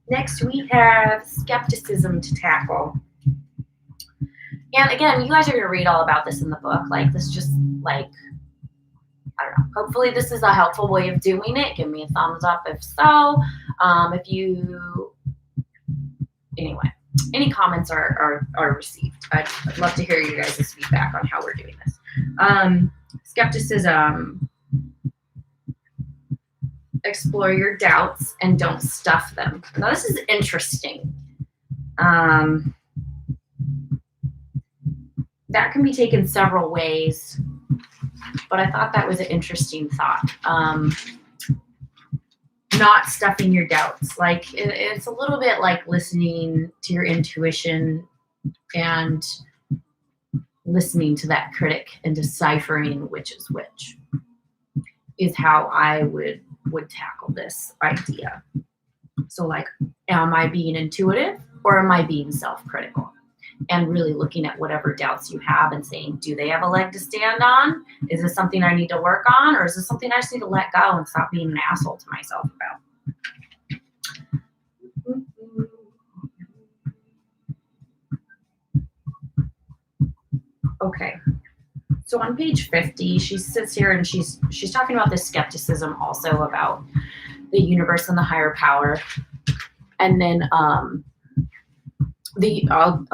Next, we have skepticism to tackle. And again, you guys are going to read all about this in the book. Like, this just, like, I don't know. Hopefully this is a helpful way of doing it. Give me a thumbs up if so. Anyway, any comments are received. I'd love to hear you guys' feedback on how we're doing this. Skepticism. Explore your doubts and don't stuff them. Now, this is interesting. That can be taken several ways, but I thought that was an interesting thought. Not stuffing your doubts. Like, it's a little bit like listening to your intuition and listening to that critic and deciphering which is which, is how I would tackle this idea. So, like, am I being intuitive or am I being self-critical? And really looking at whatever doubts you have and saying, do they have a leg to stand on? Is this something I need to work on? Or is this something I just need to let go and stop being an asshole to myself about? Okay. So on page 50, she sits here and she's talking about this skepticism also about the universe and the higher power. And then I'll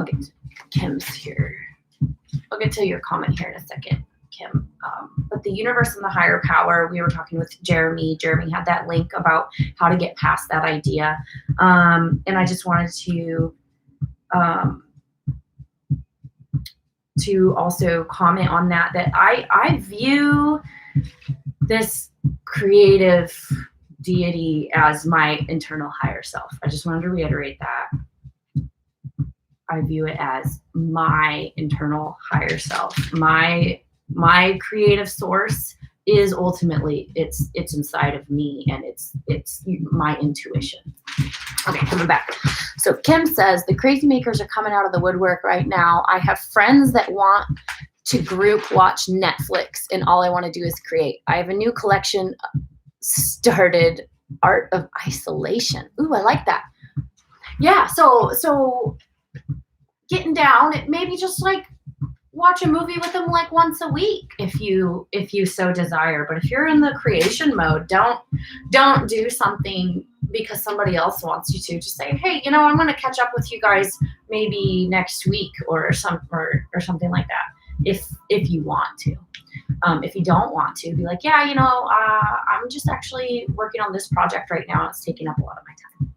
get to Kim's here. I'll get to your comment here in a second, Kim. But the universe and the higher power, we were talking with Jeremy. Jeremy had that link about how to get past that idea. And I just wanted to to also comment on that I view this creative deity as my internal higher self. I just wanted to reiterate that. I view it as my internal higher self. My creative source is ultimately it's inside of me, and it's my intuition. Okay, coming back. So Kim says the crazy makers are coming out of the woodwork right now. I have friends that want to group watch Netflix, and all I want to do is create. I have a new collection started, Art of Isolation. Ooh, I like that. Yeah, so getting down, it maybe just like watch a movie with them like once a week if you so desire. But if you're in the creation mode, don't do something because somebody else wants you to. Just say, hey, you know, I'm going to catch up with you guys maybe next week or something like that. If you want to. If you don't want to, be like, yeah, you know, I'm just actually working on this project right now. It's taking up a lot of my time.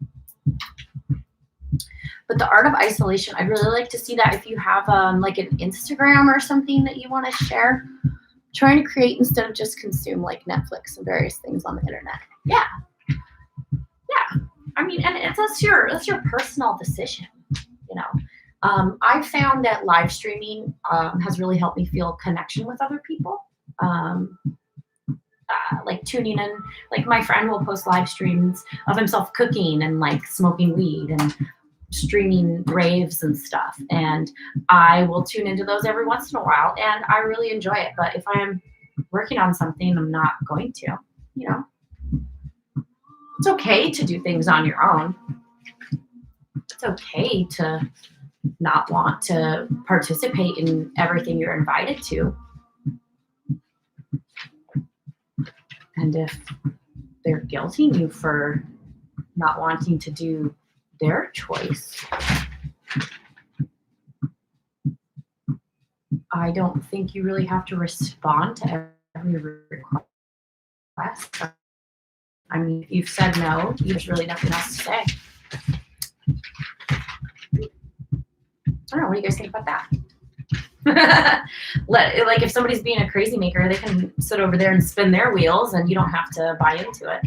But the Art of Isolation, I'd really like to see that if you have like an Instagram or something that you want to share. Trying to create instead of just consume like Netflix and various things on the internet. Yeah. I mean, and that's your personal decision, you know. I've found that live streaming has really helped me feel connection with other people. Like tuning in, like my friend will post live streams of himself cooking and like smoking weed and streaming raves and stuff, and I will tune into those every once in a while, and I really enjoy it. But if I'm working on something, I'm not going to, you know. It's okay to do things on your own. It's okay to not want to participate in everything you're invited to. And if they're guilting you for not wanting to do their choice, I don't think you really have to respond to every request. I mean, if you've said no, there's really nothing else to say. I don't know, what do you guys think about that? Like if somebody's being a crazy maker, they can sit over there and spin their wheels and you don't have to buy into it.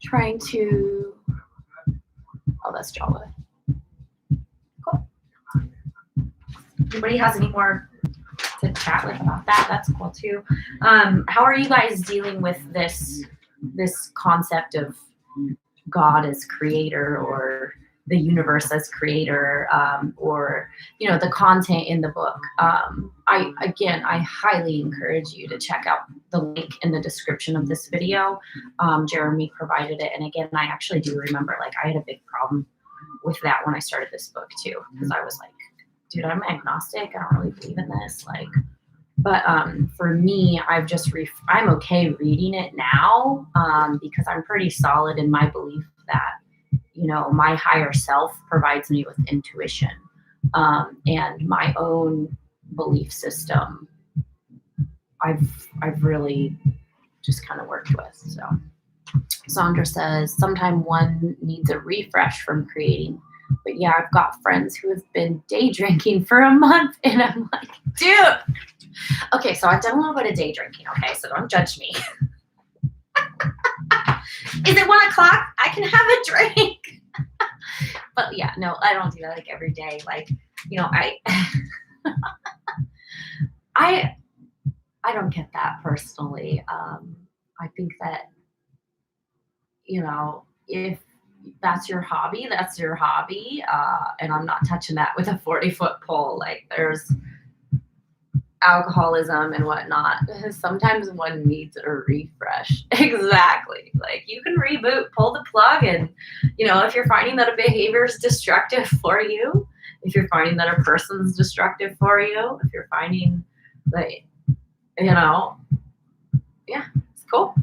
Trying to, oh, that's Java. Cool. Anybody has any more to chat with about that? That's cool too. How are you guys dealing with this concept of God as creator, or the universe as creator, or, you know, the content in the book? I highly encourage you to check out the link in the description of this video. Jeremy provided it, and again, I actually do remember, like, I had a big problem with that when I started this book too, because I was like, dude, I'm agnostic, I don't really believe in this, like. But for me, I'm okay reading it now, because I'm pretty solid in my belief that, you know, my higher self provides me with intuition, and my own belief system I've really just kind of worked with. So Sandra says, sometimes one needs a refresh from creating. But yeah, I've got friends who have been day drinking for a month, and I'm like, dude. Okay, so I've done a little bit of day drinking, okay? So don't judge me. Is it 1 o'clock? I can have a drink. But yeah, no, I don't do that like every day. Like, you know, I don't get that personally. I think that, you know, if that's your hobby, that's your hobby. And I'm not touching that with a 40-foot pole. Like, there's alcoholism and whatnot. Sometimes one needs a refresh. Exactly. Like, you can reboot, pull the plug, and, you know, if you're finding that a behavior is destructive for you, if you're finding that a person's destructive for you, if you're finding that, you know, yeah, it's cool.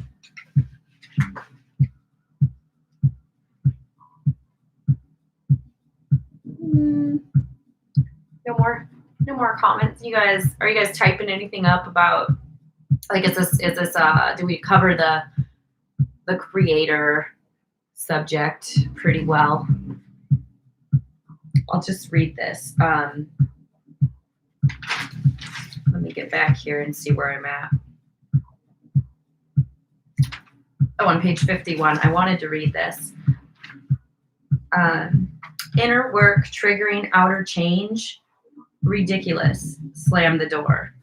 No more comments. Are you guys typing anything up about like, is this, do we cover the creator subject pretty well? I'll just read this. Let me get back here and see where I'm at. Oh, on page 51, I wanted to read this. Inner work triggering outer change, ridiculous, slam the door.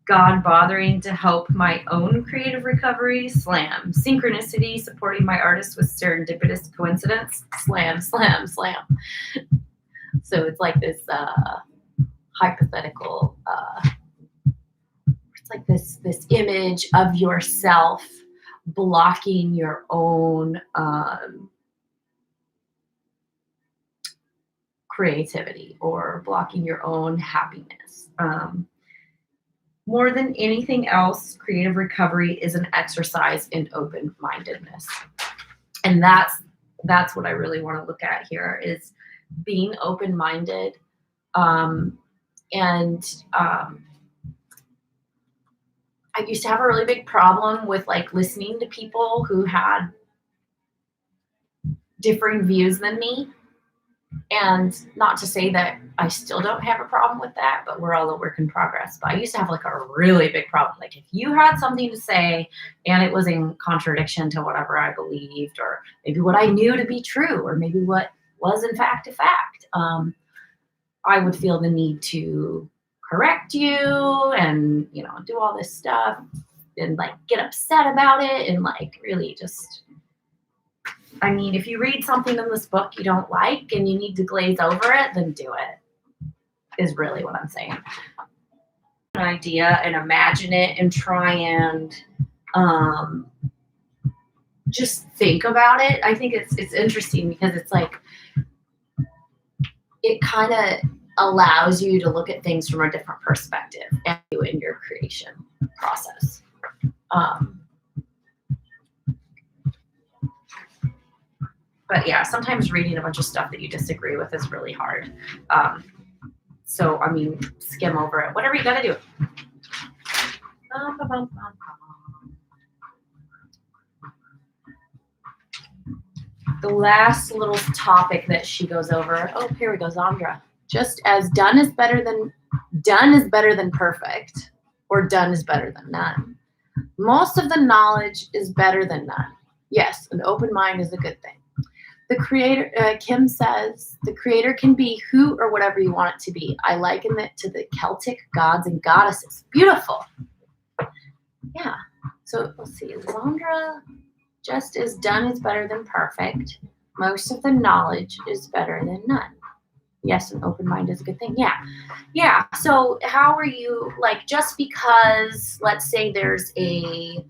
God bothering to help my own creative recovery, slam. Synchronicity supporting my artist with serendipitous coincidence, slam, slam, slam. So it's like this hypothetical, it's like this image of yourself blocking your own creativity or blocking your own happiness. More than anything else, creative recovery is an exercise in open-mindedness. And that's what I really want to look at here, is being open-minded. I used to have a really big problem with like listening to people who had differing views than me. And not to say that I still don't have a problem with that, but we're all a work in progress. But I used to have like a really big problem. Like if you had something to say and it was in contradiction to whatever I believed, or maybe what I knew to be true, or maybe what was in fact a fact, I would feel the need to correct you and, you know, do all this stuff and like get upset about it and like really just, I mean, if you read something in this book you don't like and you need to glaze over it, then do it, is really what I'm saying. An idea and imagine it and try and just think about it. I think it's interesting because it's like, it kind of allows you to look at things from a different perspective and you in your creation process. But yeah, sometimes reading a bunch of stuff that you disagree with is really hard. So, I mean, skim over it. Whatever you got to do. The last little topic that she goes over. Oh, here we go, Zandra. Just as done is better than perfect, or done is better than none. Most of the knowledge is better than none. Yes, an open mind is a good thing. The creator, Kim says, the creator can be who or whatever you want it to be. I liken it to the Celtic gods and goddesses. Beautiful. Yeah. So let's see. Zandra, just as done is better than perfect. Most of the knowledge is better than none. Yes, an open mind is a good thing. Yeah. Yeah. So how are you, like, just because, let's say there's a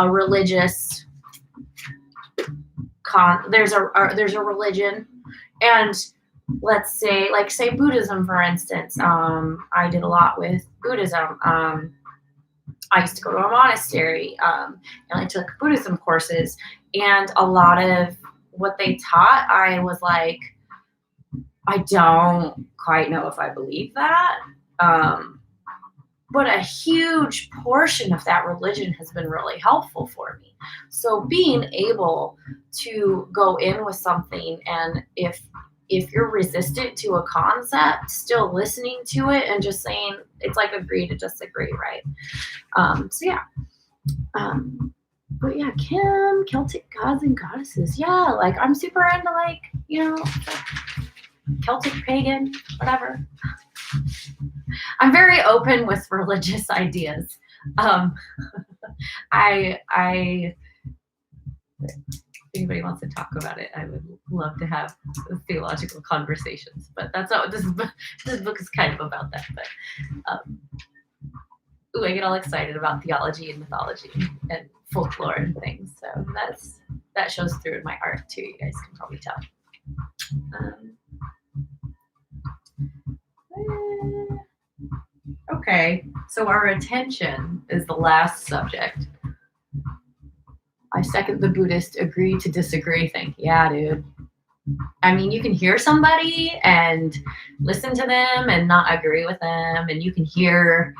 religious there's a religion, and let's say, like, say Buddhism, for instance. I did a lot with Buddhism. I used to go to a monastery, and I took Buddhism courses, and a lot of what they taught, I was like, I don't quite know if I believe that. But a huge portion of that religion has been really helpful for me. So being able to go in with something, and if you're resistant to a concept, still listening to it and just saying, it's like agree to disagree, right? So yeah. But yeah, Kim, Celtic gods and goddesses. Yeah, like I'm super into, like, you know, Celtic pagan, whatever. I'm very open with religious ideas. If anybody wants to talk about it, I would love to have theological conversations. But that's not what this book is kind of about that. But I get all excited about theology and mythology and folklore and things. So that shows through in my art too. You guys can probably tell. Okay, so our attention is the last subject. I second the Buddhist agree to disagree thing. Yeah, dude. I mean, you can hear somebody and listen to them and not agree with them, and you can hear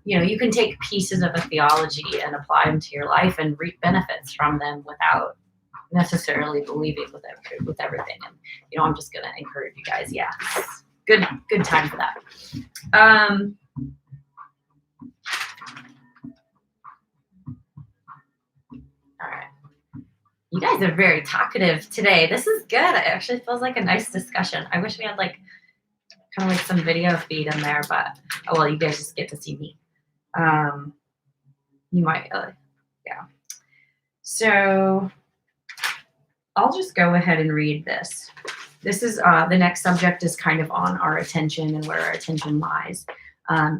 you know, you can take pieces of a theology and apply them to your life and reap benefits from them without necessarily believing with everything. And, you know, I'm just going to encourage you guys. Yeah. Good time for that. All right. You guys are very talkative today. This is good. It actually feels like a nice discussion. I wish we had like kind of like some video feed in there, but oh well, you guys just get to see me. You might, yeah. So I'll just go ahead and read this. This is the next subject is kind of on our attention and where our attention lies.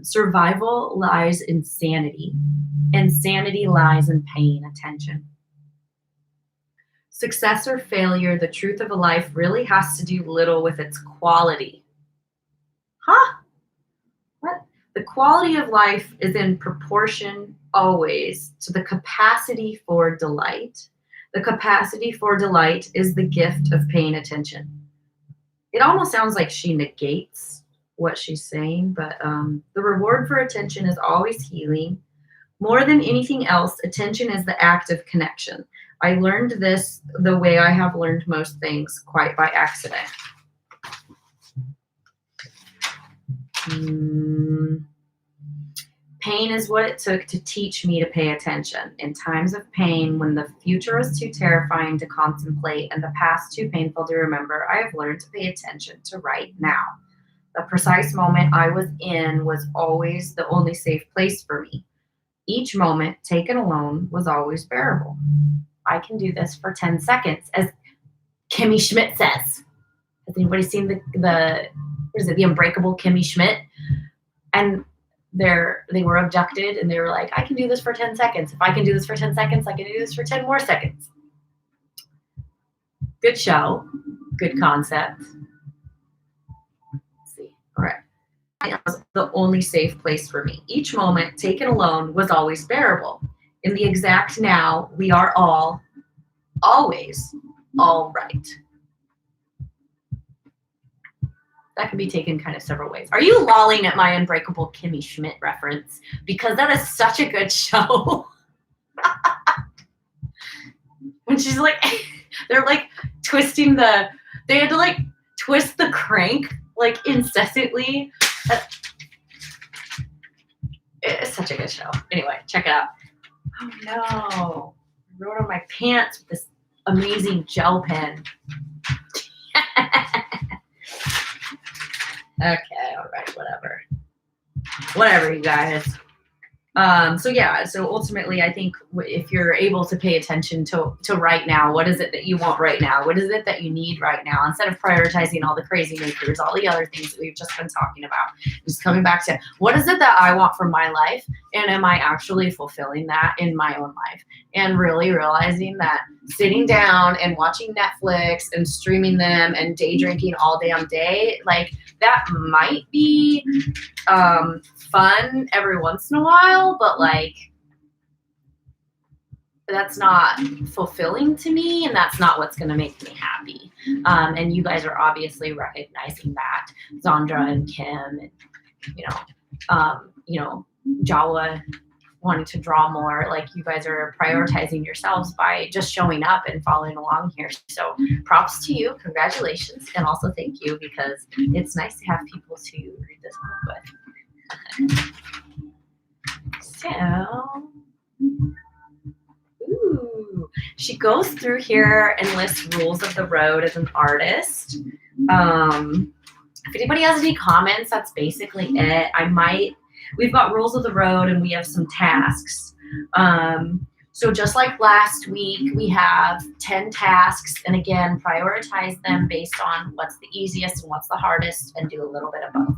Survival lies in sanity. Insanity lies in paying attention. Success or failure, the truth of a life really has to do little with its quality. Huh? What? The quality of life is in proportion always to the capacity for delight. The capacity for delight is the gift of paying attention. It almost sounds like she negates what she's saying, but the reward for attention is always healing. More than anything else, attention is the act of connection. I learned this the way I have learned most things, quite by accident. Pain is what it took to teach me to pay attention. In times of pain, when the future is too terrifying to contemplate and the past too painful to remember, I have learned to pay attention to right now. The precise moment I was in was always the only safe place for me. Each moment, taken alone, was always bearable. I can do this for 10 seconds, as Kimmy Schmidt says. Has anybody seen the what is it, the Unbreakable Kimmy Schmidt? And they were abducted, and they were like, I can do this for 10 seconds. If I can do this for 10 seconds, I can do this for 10 more seconds. Good show. Good concept. Let's see. All right. It was the only safe place for me. Each moment, taken alone, was always bearable. In the exact now, we are all, always, all right. That can be taken kind of several ways. Are you lolling at my Unbreakable Kimmy Schmidt reference? Because that is such a good show. When she's like, they're like twisting they had to like twist the crank like incessantly. It's such a good show. Anyway, check it out. Oh no, I wrote on my pants with this amazing gel pen. Okay, all right, whatever, you guys. So ultimately, I think if you're able to pay attention to right now, what is it that you want right now? What is it that you need right now? Instead of prioritizing all the crazy makers, all the other things that we've just been talking about, just coming back to what is it that I want from my life? And am I actually fulfilling that in my own life? And really realizing that sitting down and watching Netflix and streaming them and day drinking all damn day, like that might be fun every once in a while, but like that's not fulfilling to me, and that's not what's going to make me happy. And you guys are obviously recognizing that, Zandra and Kim, and Jawa wanting to draw more. Like you guys are prioritizing yourselves by just showing up and following along here. So props to you, congratulations, and also thank you, because it's nice to have people to read this book with. So, she goes through here and lists rules of the road as an artist. If anybody has any comments, that's basically it. We've got rules of the road and we have some tasks. So just like last week, we have 10 tasks, and again, prioritize them based on what's the easiest and what's the hardest, and do a little bit of both.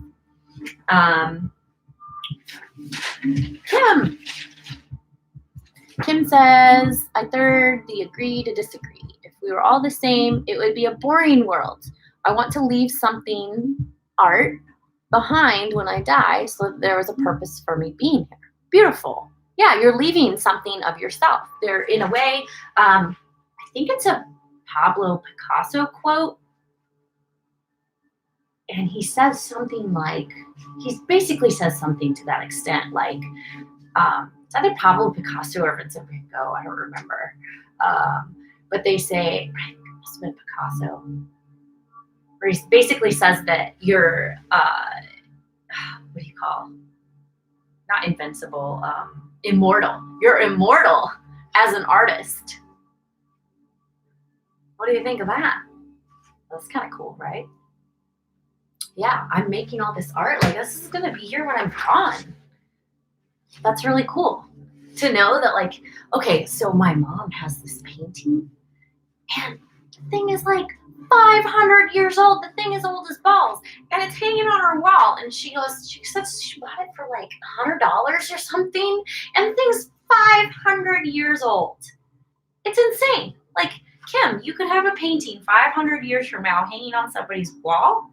Kim says, I third the agree to disagree. If we were all the same, it would be a boring world. I want to leave something, art, behind when I die, so that there was a purpose for me being here. Beautiful. Yeah, you're leaving something of yourself. There, in a way, I think it's a Pablo Picasso quote. And he says something like, he basically says something to that extent, like, it's either Pablo Picasso or Vincent Van Gogh, I don't remember. But they say, it must have been Picasso, where he basically says that you're, what do you call, not invincible, immortal. You're immortal as an artist. What do you think of that? That's kind of cool, right? Yeah, I'm making all this art. Like, this is going to be here when I'm gone. That's really cool to know that, like, okay, so my mom has this painting, and the thing is like 500 years old. The thing is old as balls, and it's hanging on her wall. And she says she bought it for like $100 or something, and the thing's 500 years old. It's insane. Like, Kim, you could have a painting 500 years from now hanging on somebody's wall.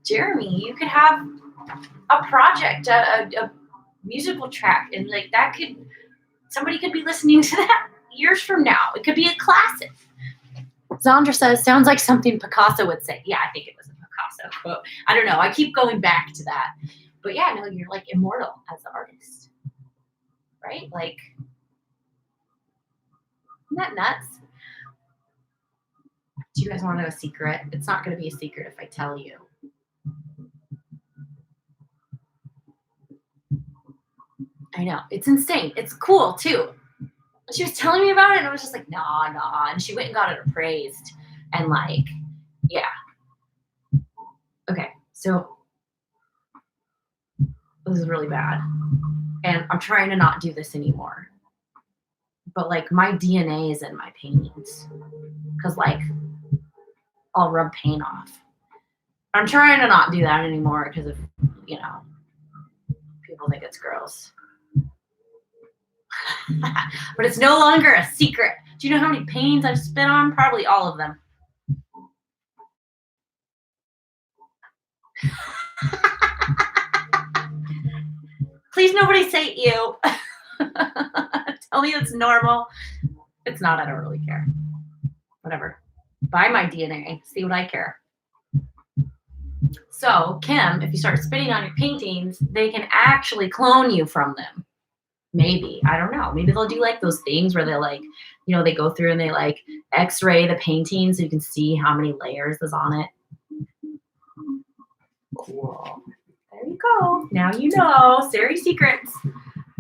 Jeremy, you could have a project, a musical track, and like that could, somebody could be listening to that years from now. It could be a classic. Zandra says, sounds like something Picasso would say. Yeah, I think it was a Picasso quote. I don't know. I keep going back to that. But yeah, no, you're like immortal as an artist. Right? Like, isn't that nuts? Do you guys want to know a secret? It's not going to be a secret if I tell you. I know. It's insane. It's cool, too. She was telling me about it, and I was just like, nah. And she went and got it appraised. And, like, yeah. Okay, so this is really bad. And I'm trying to not do this anymore. But, like, my DNA is in my paintings. Because, like, I'll rub paint off. I'm trying to not do that anymore because of, you know, people think it's gross. But it's no longer a secret. Do you know how many paintings I've spit on? Probably all of them. Please nobody say ew. Tell me it's normal. It's not. I don't really care. Whatever. Buy my DNA. See what I care. So, Kim, if you start spitting on your paintings, they can actually clone you from them. Maybe. I don't know. Maybe they'll do like those things where they like, you know, they go through and they like x-ray the painting so you can see how many layers is on it. Cool. There you go. Now you know. Sari secrets.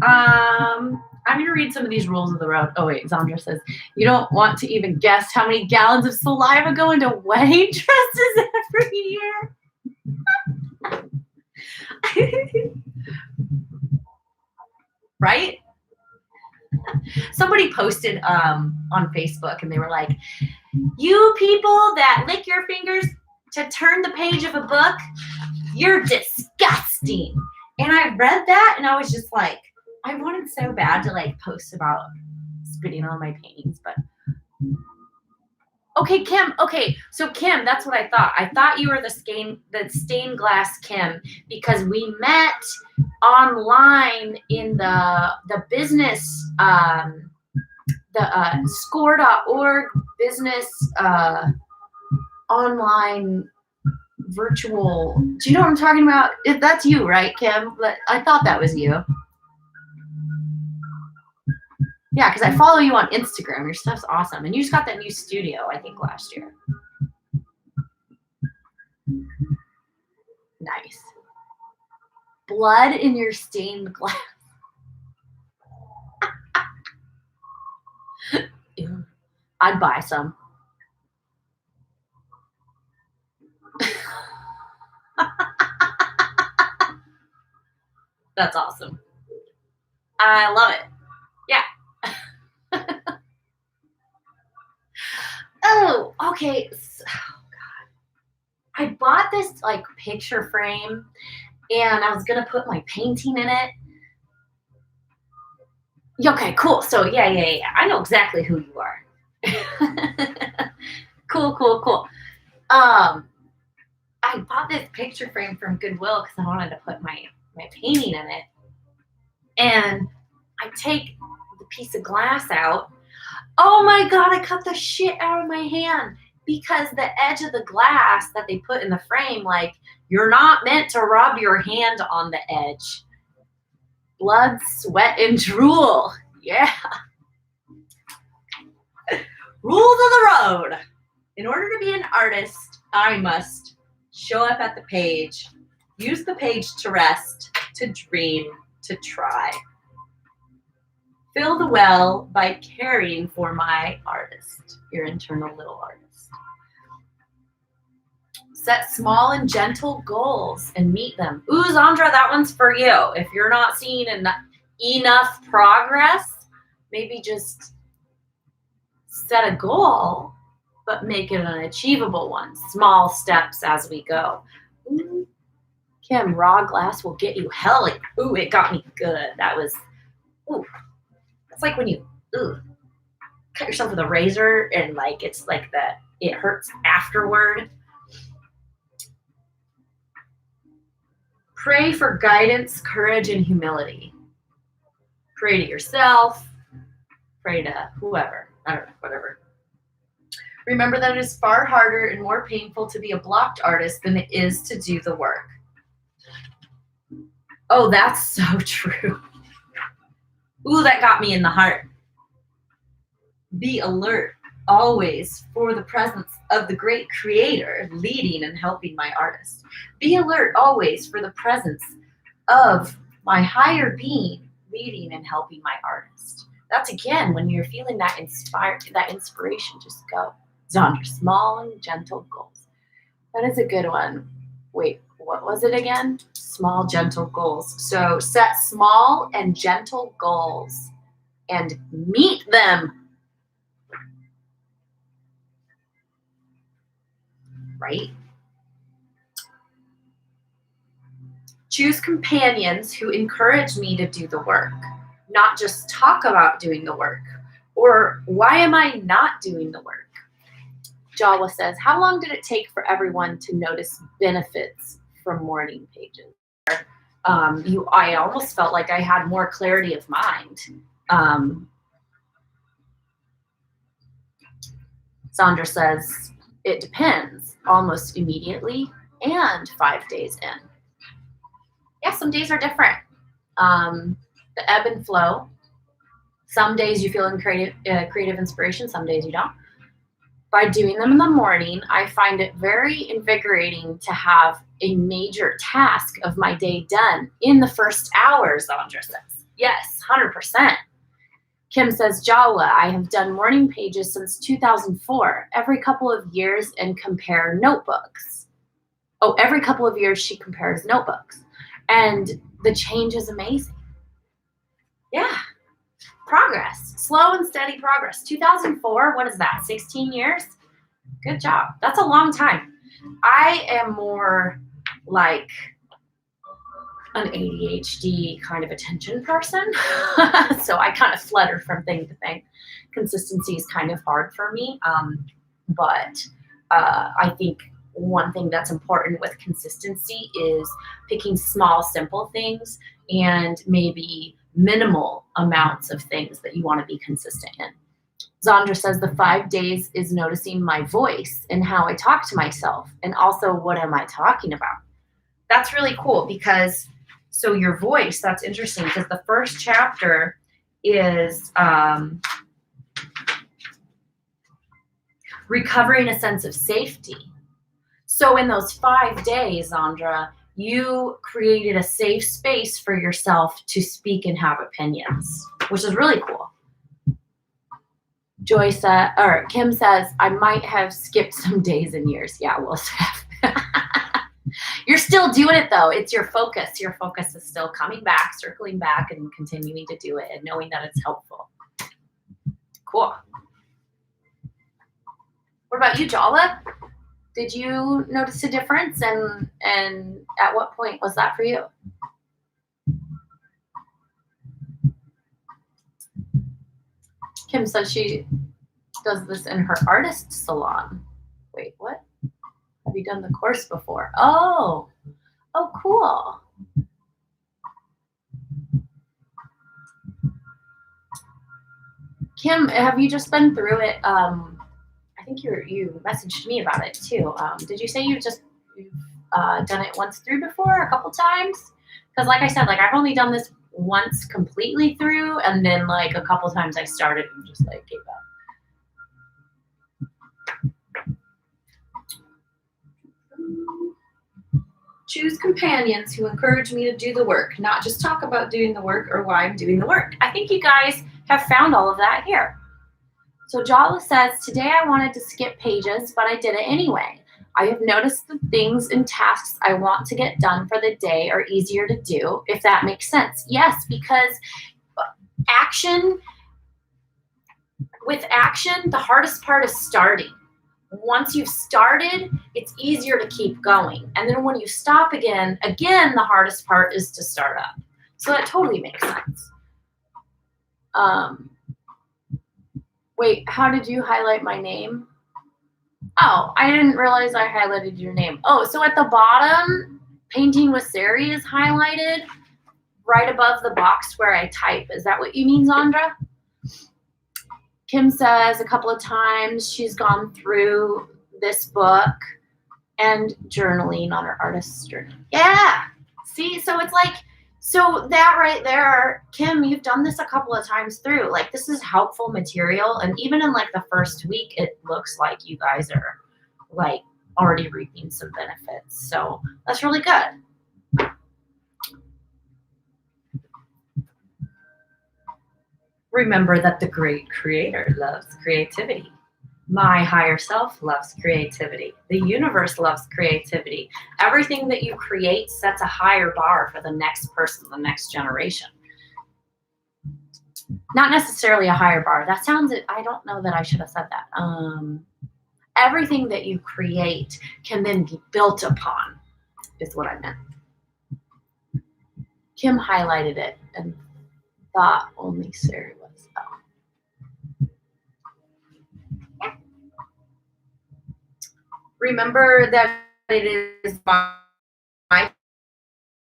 I'm going to read some of these rules of the road. Oh, wait. Zandra says, you don't want to even guess how many gallons of saliva go into wedding dresses every year. Right? Somebody posted on Facebook, and they were like, you people that lick your fingers to turn the page of a book, you're disgusting. And I read that, and I was just like, I wanted so bad to like post about spitting on my paintings, but okay, Kim. Okay, so Kim, that's what I thought. I thought you were the stained glass Kim because we met online in the business, the score.org business online virtual. Do you know what I'm talking about? That's you, right, Kim? I thought that was you. Yeah, because I follow you on Instagram. Your stuff's awesome. And you just got that new studio, I think, last year. Nice. Blood in your stained glass. Ew. I'd buy some. That's awesome. I love it. Yeah. Oh, okay. Oh, God. I bought this like picture frame, and I was gonna put my painting in it. Okay, cool. So yeah. I know exactly who you are. Cool. I bought this picture frame from Goodwill because I wanted to put my painting in it. And I take the piece of glass out. Oh my God, I cut the shit out of my hand. because the edge of the glass that they put in the frame, like, you're not meant to rub your hand on the edge. Blood, sweat, and drool. Yeah. Rules of the road. In order to be an artist, I must show up at the page, use the page to rest, to dream, to try. Fill the well by caring for my artist, your internal little artist. Set small and gentle goals and meet them. Ooh, Zandra, that one's for you. If you're not seeing enough progress, maybe just set a goal, but make it an achievable one. Small steps as we go. Ooh, Kim, raw glass will get you hell. Ooh, it got me good. That was, ooh. It's like when you cut yourself with a razor and like it's like it hurts afterward. Pray for guidance, courage, and humility. Pray to yourself. Pray to whoever. I don't know, whatever. Remember that it is far harder and more painful to be a blocked artist than it is to do the work. Oh, that's so true. Ooh, that got me in the heart. Be alert always for the presence of the great creator leading and helping my artist. Be alert always for the presence of my higher being leading and helping my artist. That's again, when you're feeling that inspiration, just go. Zandra, small and gentle goals. That is a good one. Wait, what was it again? Small, gentle goals. So set small and gentle goals and meet them. Right? Choose companions who encourage me to do the work, not just talk about doing the work. Or why am I not doing the work? Jawa says, how long did it take for everyone to notice benefits from morning pages? I almost felt like I had more clarity of mind. Sandra says, it depends, almost immediately and 5 days in. Yeah, some days are different. The ebb and flow. Some days you feel in creative inspiration, some days you don't. By doing them in the morning, I find it very invigorating to have a major task of my day done in the first hour, Sandra says. Yes, 100%. Kim says, Jawa, I have done morning pages since 2004, every couple of years, and compare notebooks. Oh, every couple of years she compares notebooks. And the change is amazing. Yeah. Progress. Slow and steady progress. 2004, what is that? 16 years? Good job. That's a long time. I am more like an ADHD kind of attention person. So I kind of flutter from thing to thing. Consistency is kind of hard for me. But I think one thing that's important with consistency is picking small, simple things and maybe minimal amounts of things that you want to be consistent in. Zandra says the 5 days is noticing my voice and how I talk to myself, and also what am I talking about. That's really cool because, so your voice, that's interesting because the first chapter is recovering a sense of safety. So in those 5 days, Zandra, you created a safe space for yourself to speak and have opinions, which is really cool. Kim says, I might have skipped some days and years. Yeah, we'll have. You're still doing it though. It's your focus. Your focus is still coming back, circling back, and continuing to do it and knowing that it's helpful. Cool. What about you, Jala? Did you notice a difference, and at what point was that for you? Kim says she does this in her artist salon. Wait, what? Have you done the course before? Oh, cool. Kim, have you just been through it? I I think you messaged me about it too. Did you say you've done it once through before, a couple times? Because like I said, like I've only done this once completely through, and then like a couple times I started and just like gave up. Choose companions who encourage me to do the work, not just talk about doing the work or why I'm doing the work. I think you guys have found all of that here. So Jala says, today I wanted to skip pages, but I did it anyway. I have noticed the things and tasks I want to get done for the day are easier to do, if that makes sense. Yes, because with action, the hardest part is starting. Once you've started, it's easier to keep going. And then when you stop again, the hardest part is to start up. So that totally makes sense. Wait, how did you highlight my name? Oh, I didn't realize I highlighted your name. Oh, so at the bottom, painting with Sari is highlighted right above the box where I type. Is that what you mean, Zandra? Kim says a couple of times she's gone through this book and journaling on her artist's journey. Yeah. See, so it's like, so that right there, Kim, you've done this a couple of times through. Like, this is helpful material. And even in like the first week, it looks like you guys are like already reaping some benefits. So that's really good. Remember that the great creator loves creativity. My higher self loves creativity. The universe loves creativity. Everything that you create sets a higher bar for the next person, the next generation. Not necessarily a higher bar. That sounds, I don't know that I should have said that. Everything that you create can then be built upon, is what I meant. Kim highlighted it and thought only Sari was. Remember that it is my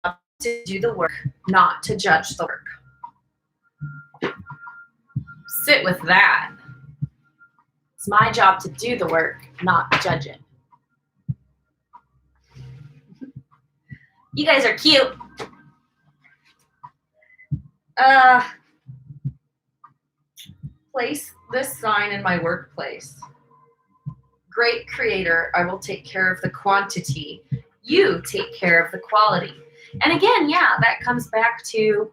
job to do the work, not to judge the work. Sit with that. It's my job to do the work, not judge it. You guys are cute. Place this sign in my workplace. Great creator, I will take care of the quantity. You take care of the quality. And again, yeah, that comes back to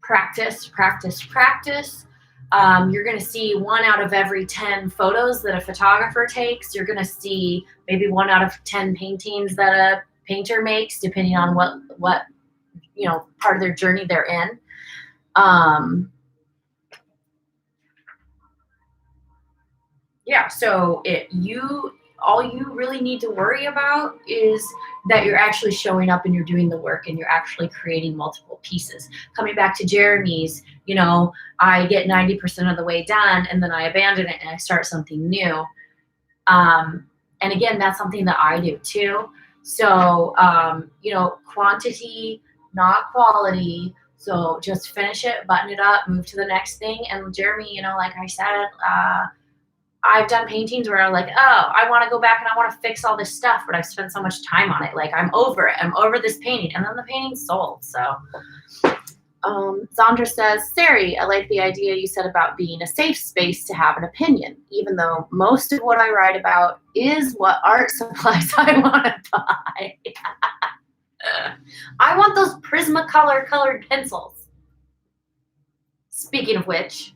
practice, practice, practice. You're going to see 1 out of every 10 photos that a photographer takes. You're going to see maybe 1 out of 10 paintings that a painter makes, depending on what part of their journey they're in. Yeah, so all you really need to worry about is that you're actually showing up and you're doing the work and you're actually creating multiple pieces. Coming back to Jeremy's, I get 90% of the way done and then I abandon it and I start something new. And again, that's something that I do too. So, quantity, not quality. So just finish it, button it up, move to the next thing. And Jeremy, like I said, I've done paintings where I'm like, oh, I want to go back and I want to fix all this stuff, but I've spent so much time on it. Like, I'm over it. I'm over this painting. And then the painting's sold. So, Zandra says, Sari, I like the idea you said about being a safe space to have an opinion, even though most of what I write about is what art supplies I want to buy. I want those Prismacolor colored pencils. Speaking of which,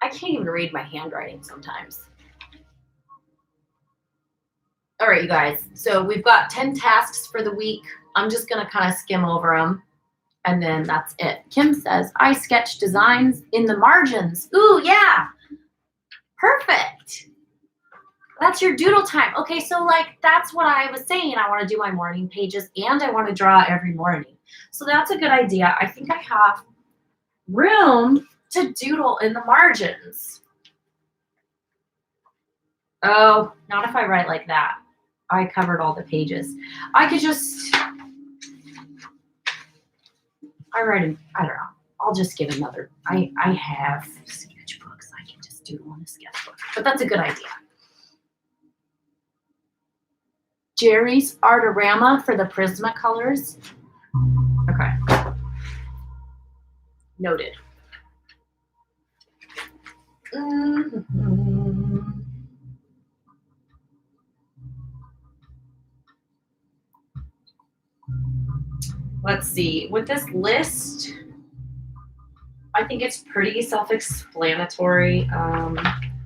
I can't even read my handwriting sometimes. All right, you guys. So we've got 10 tasks for the week. I'm just going to kind of skim over them. And then that's it. Kim says, I sketch designs in the margins. Ooh, yeah. Perfect. That's your doodle time. Okay, so that's what I was saying. I want to do my morning pages and I want to draw every morning. So that's a good idea. I think I have room to doodle in the margins. Oh, not if I write like that. I covered all the pages. I could just I don't know. I'll just get another. I have sketchbooks. I can just do on a sketchbook. But that's a good idea. Jerry's Artorama for the Prismacolors. Okay. Noted. Let's see. With this list, I think it's pretty self-explanatory.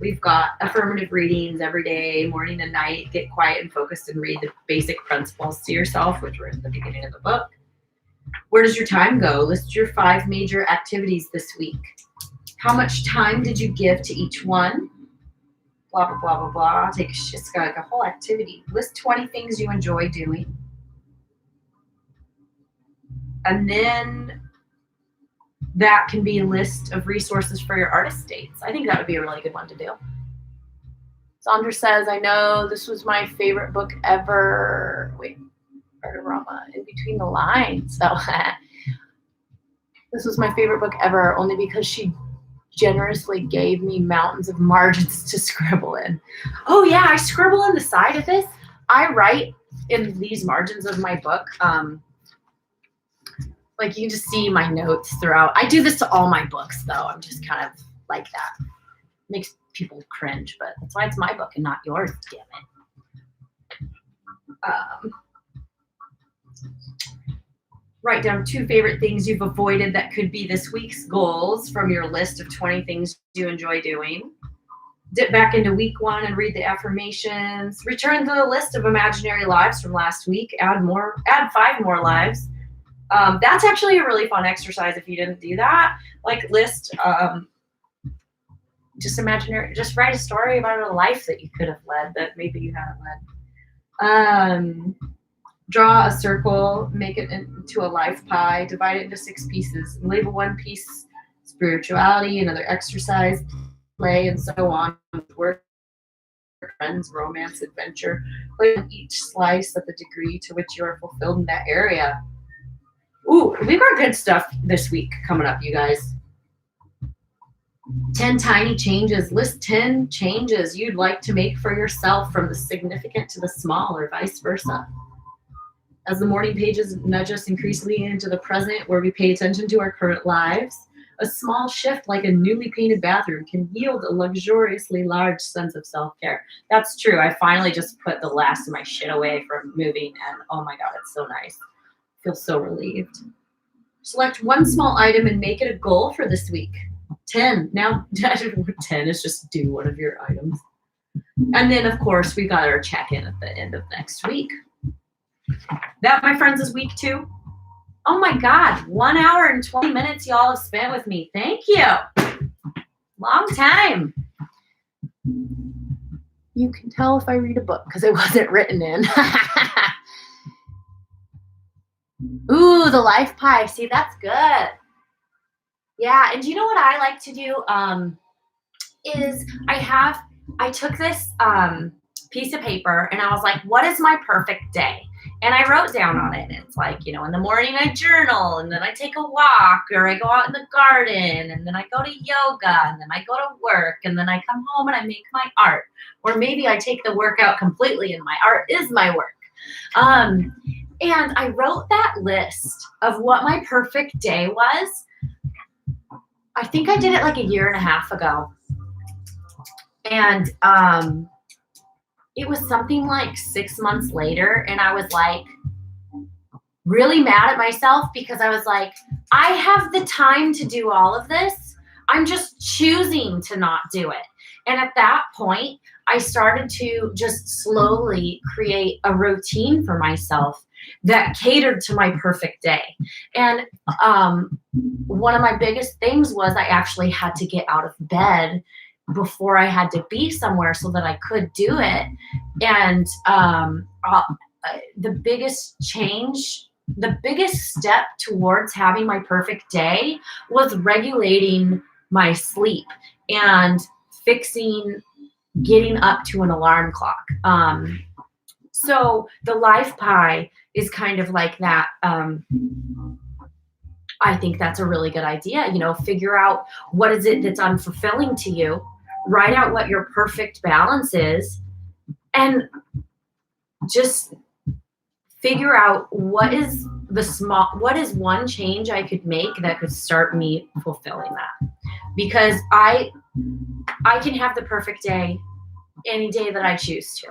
We've got affirmative readings every day, morning and night. Get quiet and focused and read the basic principles to yourself, which were in the beginning of the book. Where does your time go? List your 5 major activities this week. How much time did you give to each one? Blah, blah, blah, blah, blah. It's got like a whole activity. List 20 things you enjoy doing. And then that can be a list of resources for your artist dates. I think that would be a really good one to do. Sandra says, I know this was my favorite book ever. Wait, Artorama, in between the lines. So this was my favorite book ever, only because she generously gave me mountains of margins to scribble in. Oh yeah, I scribble in the side of this. I write in these margins of my book. Like you can just see my notes throughout. I do this to all my books though. I'm just kind of like that. Makes people cringe, but that's why it's my book and not yours, damn it. Write down 2 favorite things you've avoided that could be this week's goals from your list of 20 things you enjoy doing. Dip back into week 1 and read the affirmations. Return to the list of imaginary lives from last week. Add 5 more lives. That's actually a really fun exercise if you didn't do that. Like list, just write a story about a life that you could have led that maybe you haven't led. Draw a circle, make it into a life pie, divide it into 6 pieces, and label one piece spirituality, another exercise, play, and so on. Work, friends, romance, adventure. Play on each slice at the degree to which you are fulfilled in that area. Ooh, we've got good stuff this week coming up, you guys. 10 tiny changes. List 10 changes you'd like to make for yourself, from the significant to the small, or vice versa. As the morning pages nudge us increasingly into the present, where we pay attention to our current lives, a small shift like a newly painted bathroom can yield a luxuriously large sense of self-care. That's true. I finally just put the last of my shit away from moving, and oh my God, it's so nice. I feel so relieved. Select one small item and make it a goal for this week. 10. Now, 10 is just do one of your items. And then, of course, we got our check-in at the end of next week. That, my friends, is week 2. Oh my God, 1 hour and 20 minutes y'all have spent with me. Thank you. Long time. You can tell if I read a book because it wasn't written in. Ooh, the life pie. See, that's good. Yeah, and do you know what I like to do? Is I took this piece of paper and I was like, what is my perfect day? And I wrote down on it. And it's like, in the morning I journal, and then I take a walk, or I go out in the garden, and then I go to yoga, and then I go to work, and then I come home and I make my art. Or maybe I take the work out completely and my art is my work. And I wrote that list of what my perfect day was. I think I did it like a year and a half ago. And it was something like 6 months later, and I was like really mad at myself because I was like, I have the time to do all of this. I'm just choosing to not do it. And at that point, I started to just slowly create a routine for myself that catered to my perfect day. And one of my biggest things was I actually had to get out of bed before I had to be somewhere so that I could do it. And the biggest step towards having my perfect day was regulating my sleep and fixing getting up to an alarm clock. So the life pie is kind of like that I think that's a really good idea. You know, figure out what is it that's unfulfilling to you, write out what your perfect balance is, and just figure out what is one change I could make that could start me fulfilling that. Because I can have the perfect day any day that I choose to.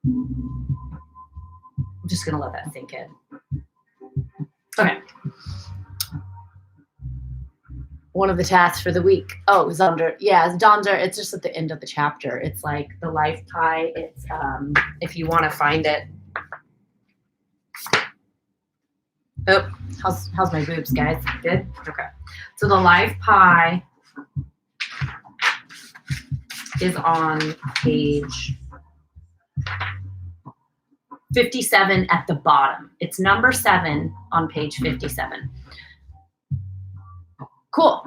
I'm just gonna let that sink in. Okay. One of the tasks for the week. Oh, Zonder. Yeah, Zonder. It's just at the end of the chapter. It's like the life pie. It's if you want to find it. Oh, how's my boobs, guys? Good? Okay. So the life pie is on page 57 at the bottom. It's number 7 on page 57. Cool.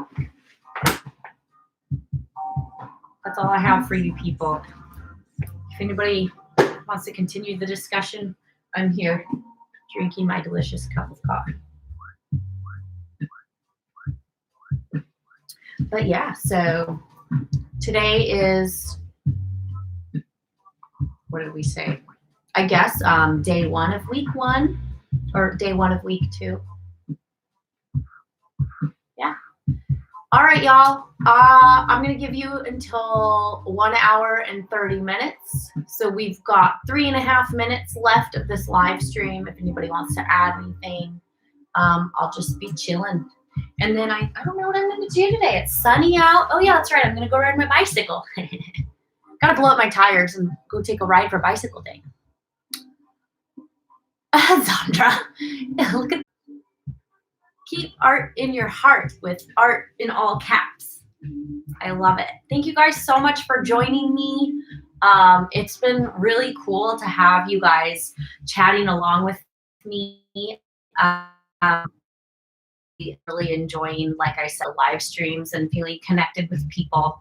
That's all I have for you people. If anybody wants to continue the discussion, I'm here drinking my delicious cup of coffee. But yeah, so today is, what did we say? I guess day 1 of week 1 or day 1 of week 2. Yeah. All right, y'all. I'm going to give you until 1 hour and 30 minutes. So we've got 3.5 minutes left of this live stream. If anybody wants to add anything, I'll just be chilling. And then I don't know what I'm going to do today. It's sunny out. Oh, yeah, that's right. I'm going to go ride my bicycle. Got to blow up my tires and go take a ride for bicycle day. Zandra, look at. Keep art in your heart with art in all caps. I love it. Thank you guys so much for joining me. It's been really cool to have you guys chatting along with me. Really enjoying, like I said, live streams and feeling connected with people.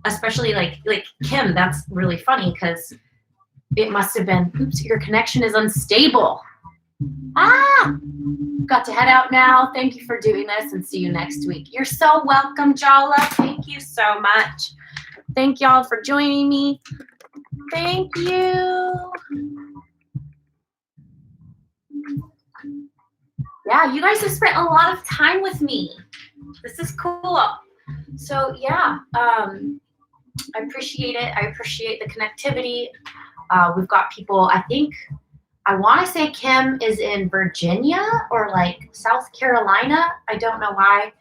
Especially like Kim, that's really funny because it must have been, oops, your connection is unstable. Got to head out now. Thank you for doing this and see you next week. You're so welcome, Jala. Thank you so much. Thank y'all for joining me. Thank you. Yeah, you guys have spent a lot of time with me. This is cool. So yeah, I appreciate it. I appreciate the connectivity. We've got people, I want to say Kim is in Virginia or like South Carolina. I don't know why.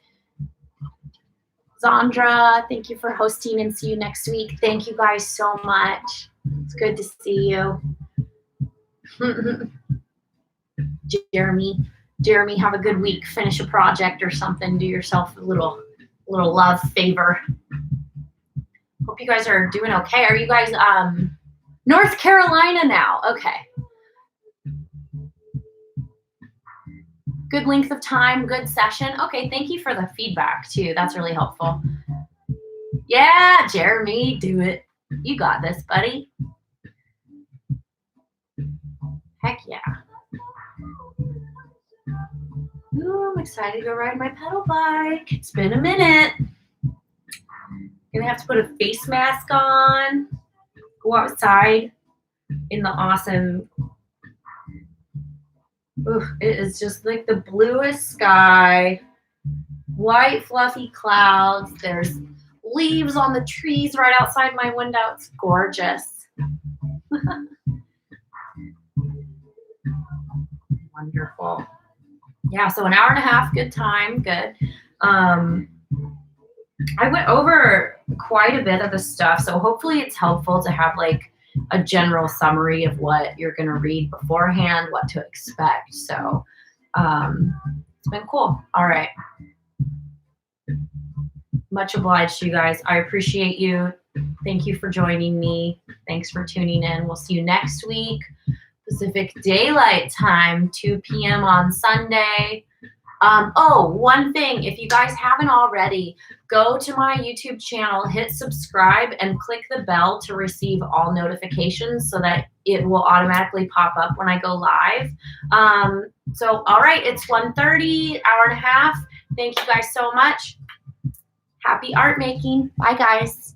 Zandra, thank you for hosting and see you next week. Thank you guys so much. It's good to see you. Jeremy, have a good week. Finish a project or something. Do yourself a little love favor. Hope you guys are doing okay. Are you guys North Carolina now? Okay. Good length of time, good session. Okay, thank you for the feedback too. That's really helpful. Yeah, Jeremy, do it. You got this, buddy. Heck yeah. Ooh, I'm excited to go ride my pedal bike. It's been a minute. Gonna have to put a face mask on, go outside in the awesome. Ooh, it is just like the bluest sky, white fluffy clouds. There's leaves on the trees right outside my window. It's gorgeous. Wonderful. Yeah, so 1.5 hours, good time, good. I went over quite a bit of the stuff, so hopefully it's helpful to have like a general summary of what you're going to read beforehand, what to expect. So it's been cool. All right. Much obliged to you guys. I appreciate you. Thank you for joining me. Thanks for tuning in. We'll see you next week. Pacific Daylight Time, 2 p.m. on Sunday. Oh, one thing, if you guys haven't already, go to my YouTube channel, hit subscribe, and click the bell to receive all notifications so that it will automatically pop up when I go live. So, all right, it's 1:30, hour and a half. Thank you guys so much. Happy art making. Bye, guys.